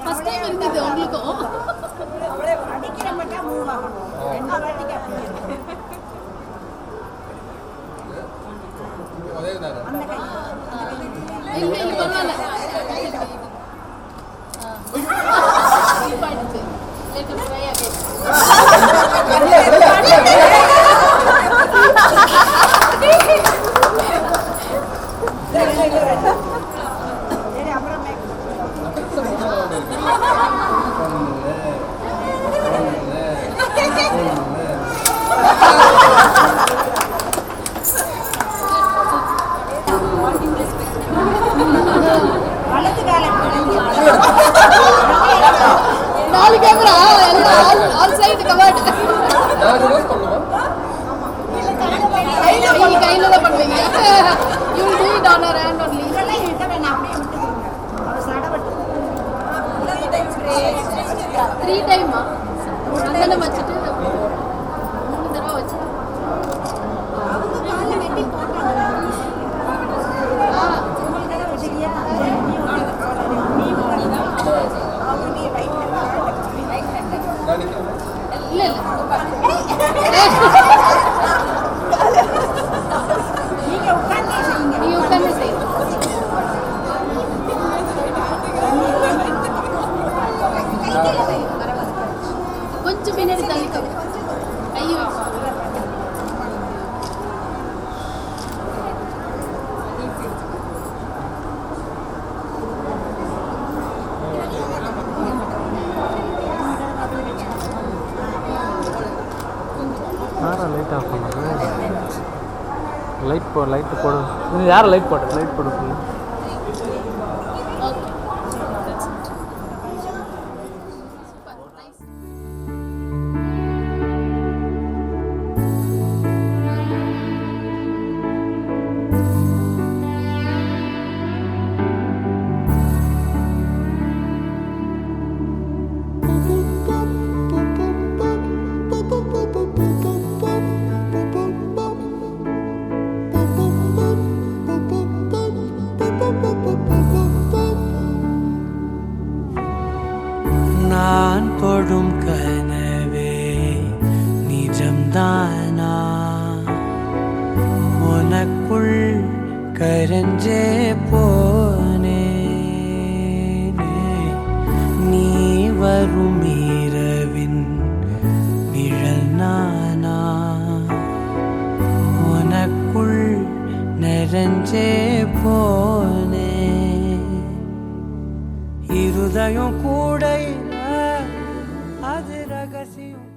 ஃபர்ஸ்ட் டைம் இருந்தது உங்களுக்கும் இல்ல இல்ல பரவாயில்ல நாலு கேமரா ஆல் சைடு கவர்ட் கையில தான் பண்ணுவீங்க you do it on your hand only 3 time அங்கன வச்சிட்டு 3 தடவை வச்சு இல்ல இல்ல நீங்க உட்கார்ந்து செய்யுங்க கொஞ்சம் பின்னாடி தள்ளிக்கோங்க கையை லைட் ஆஃப் பண்ணுங்க லைட் போடு யார் லைட் போடு நான் தொடும் கனவே நிஜம்தானா உனக்குள் கரஞ்சே போனே நீ வரும் இரவின் நிழல் நானா இருதயம் கூட அது ரகசியம்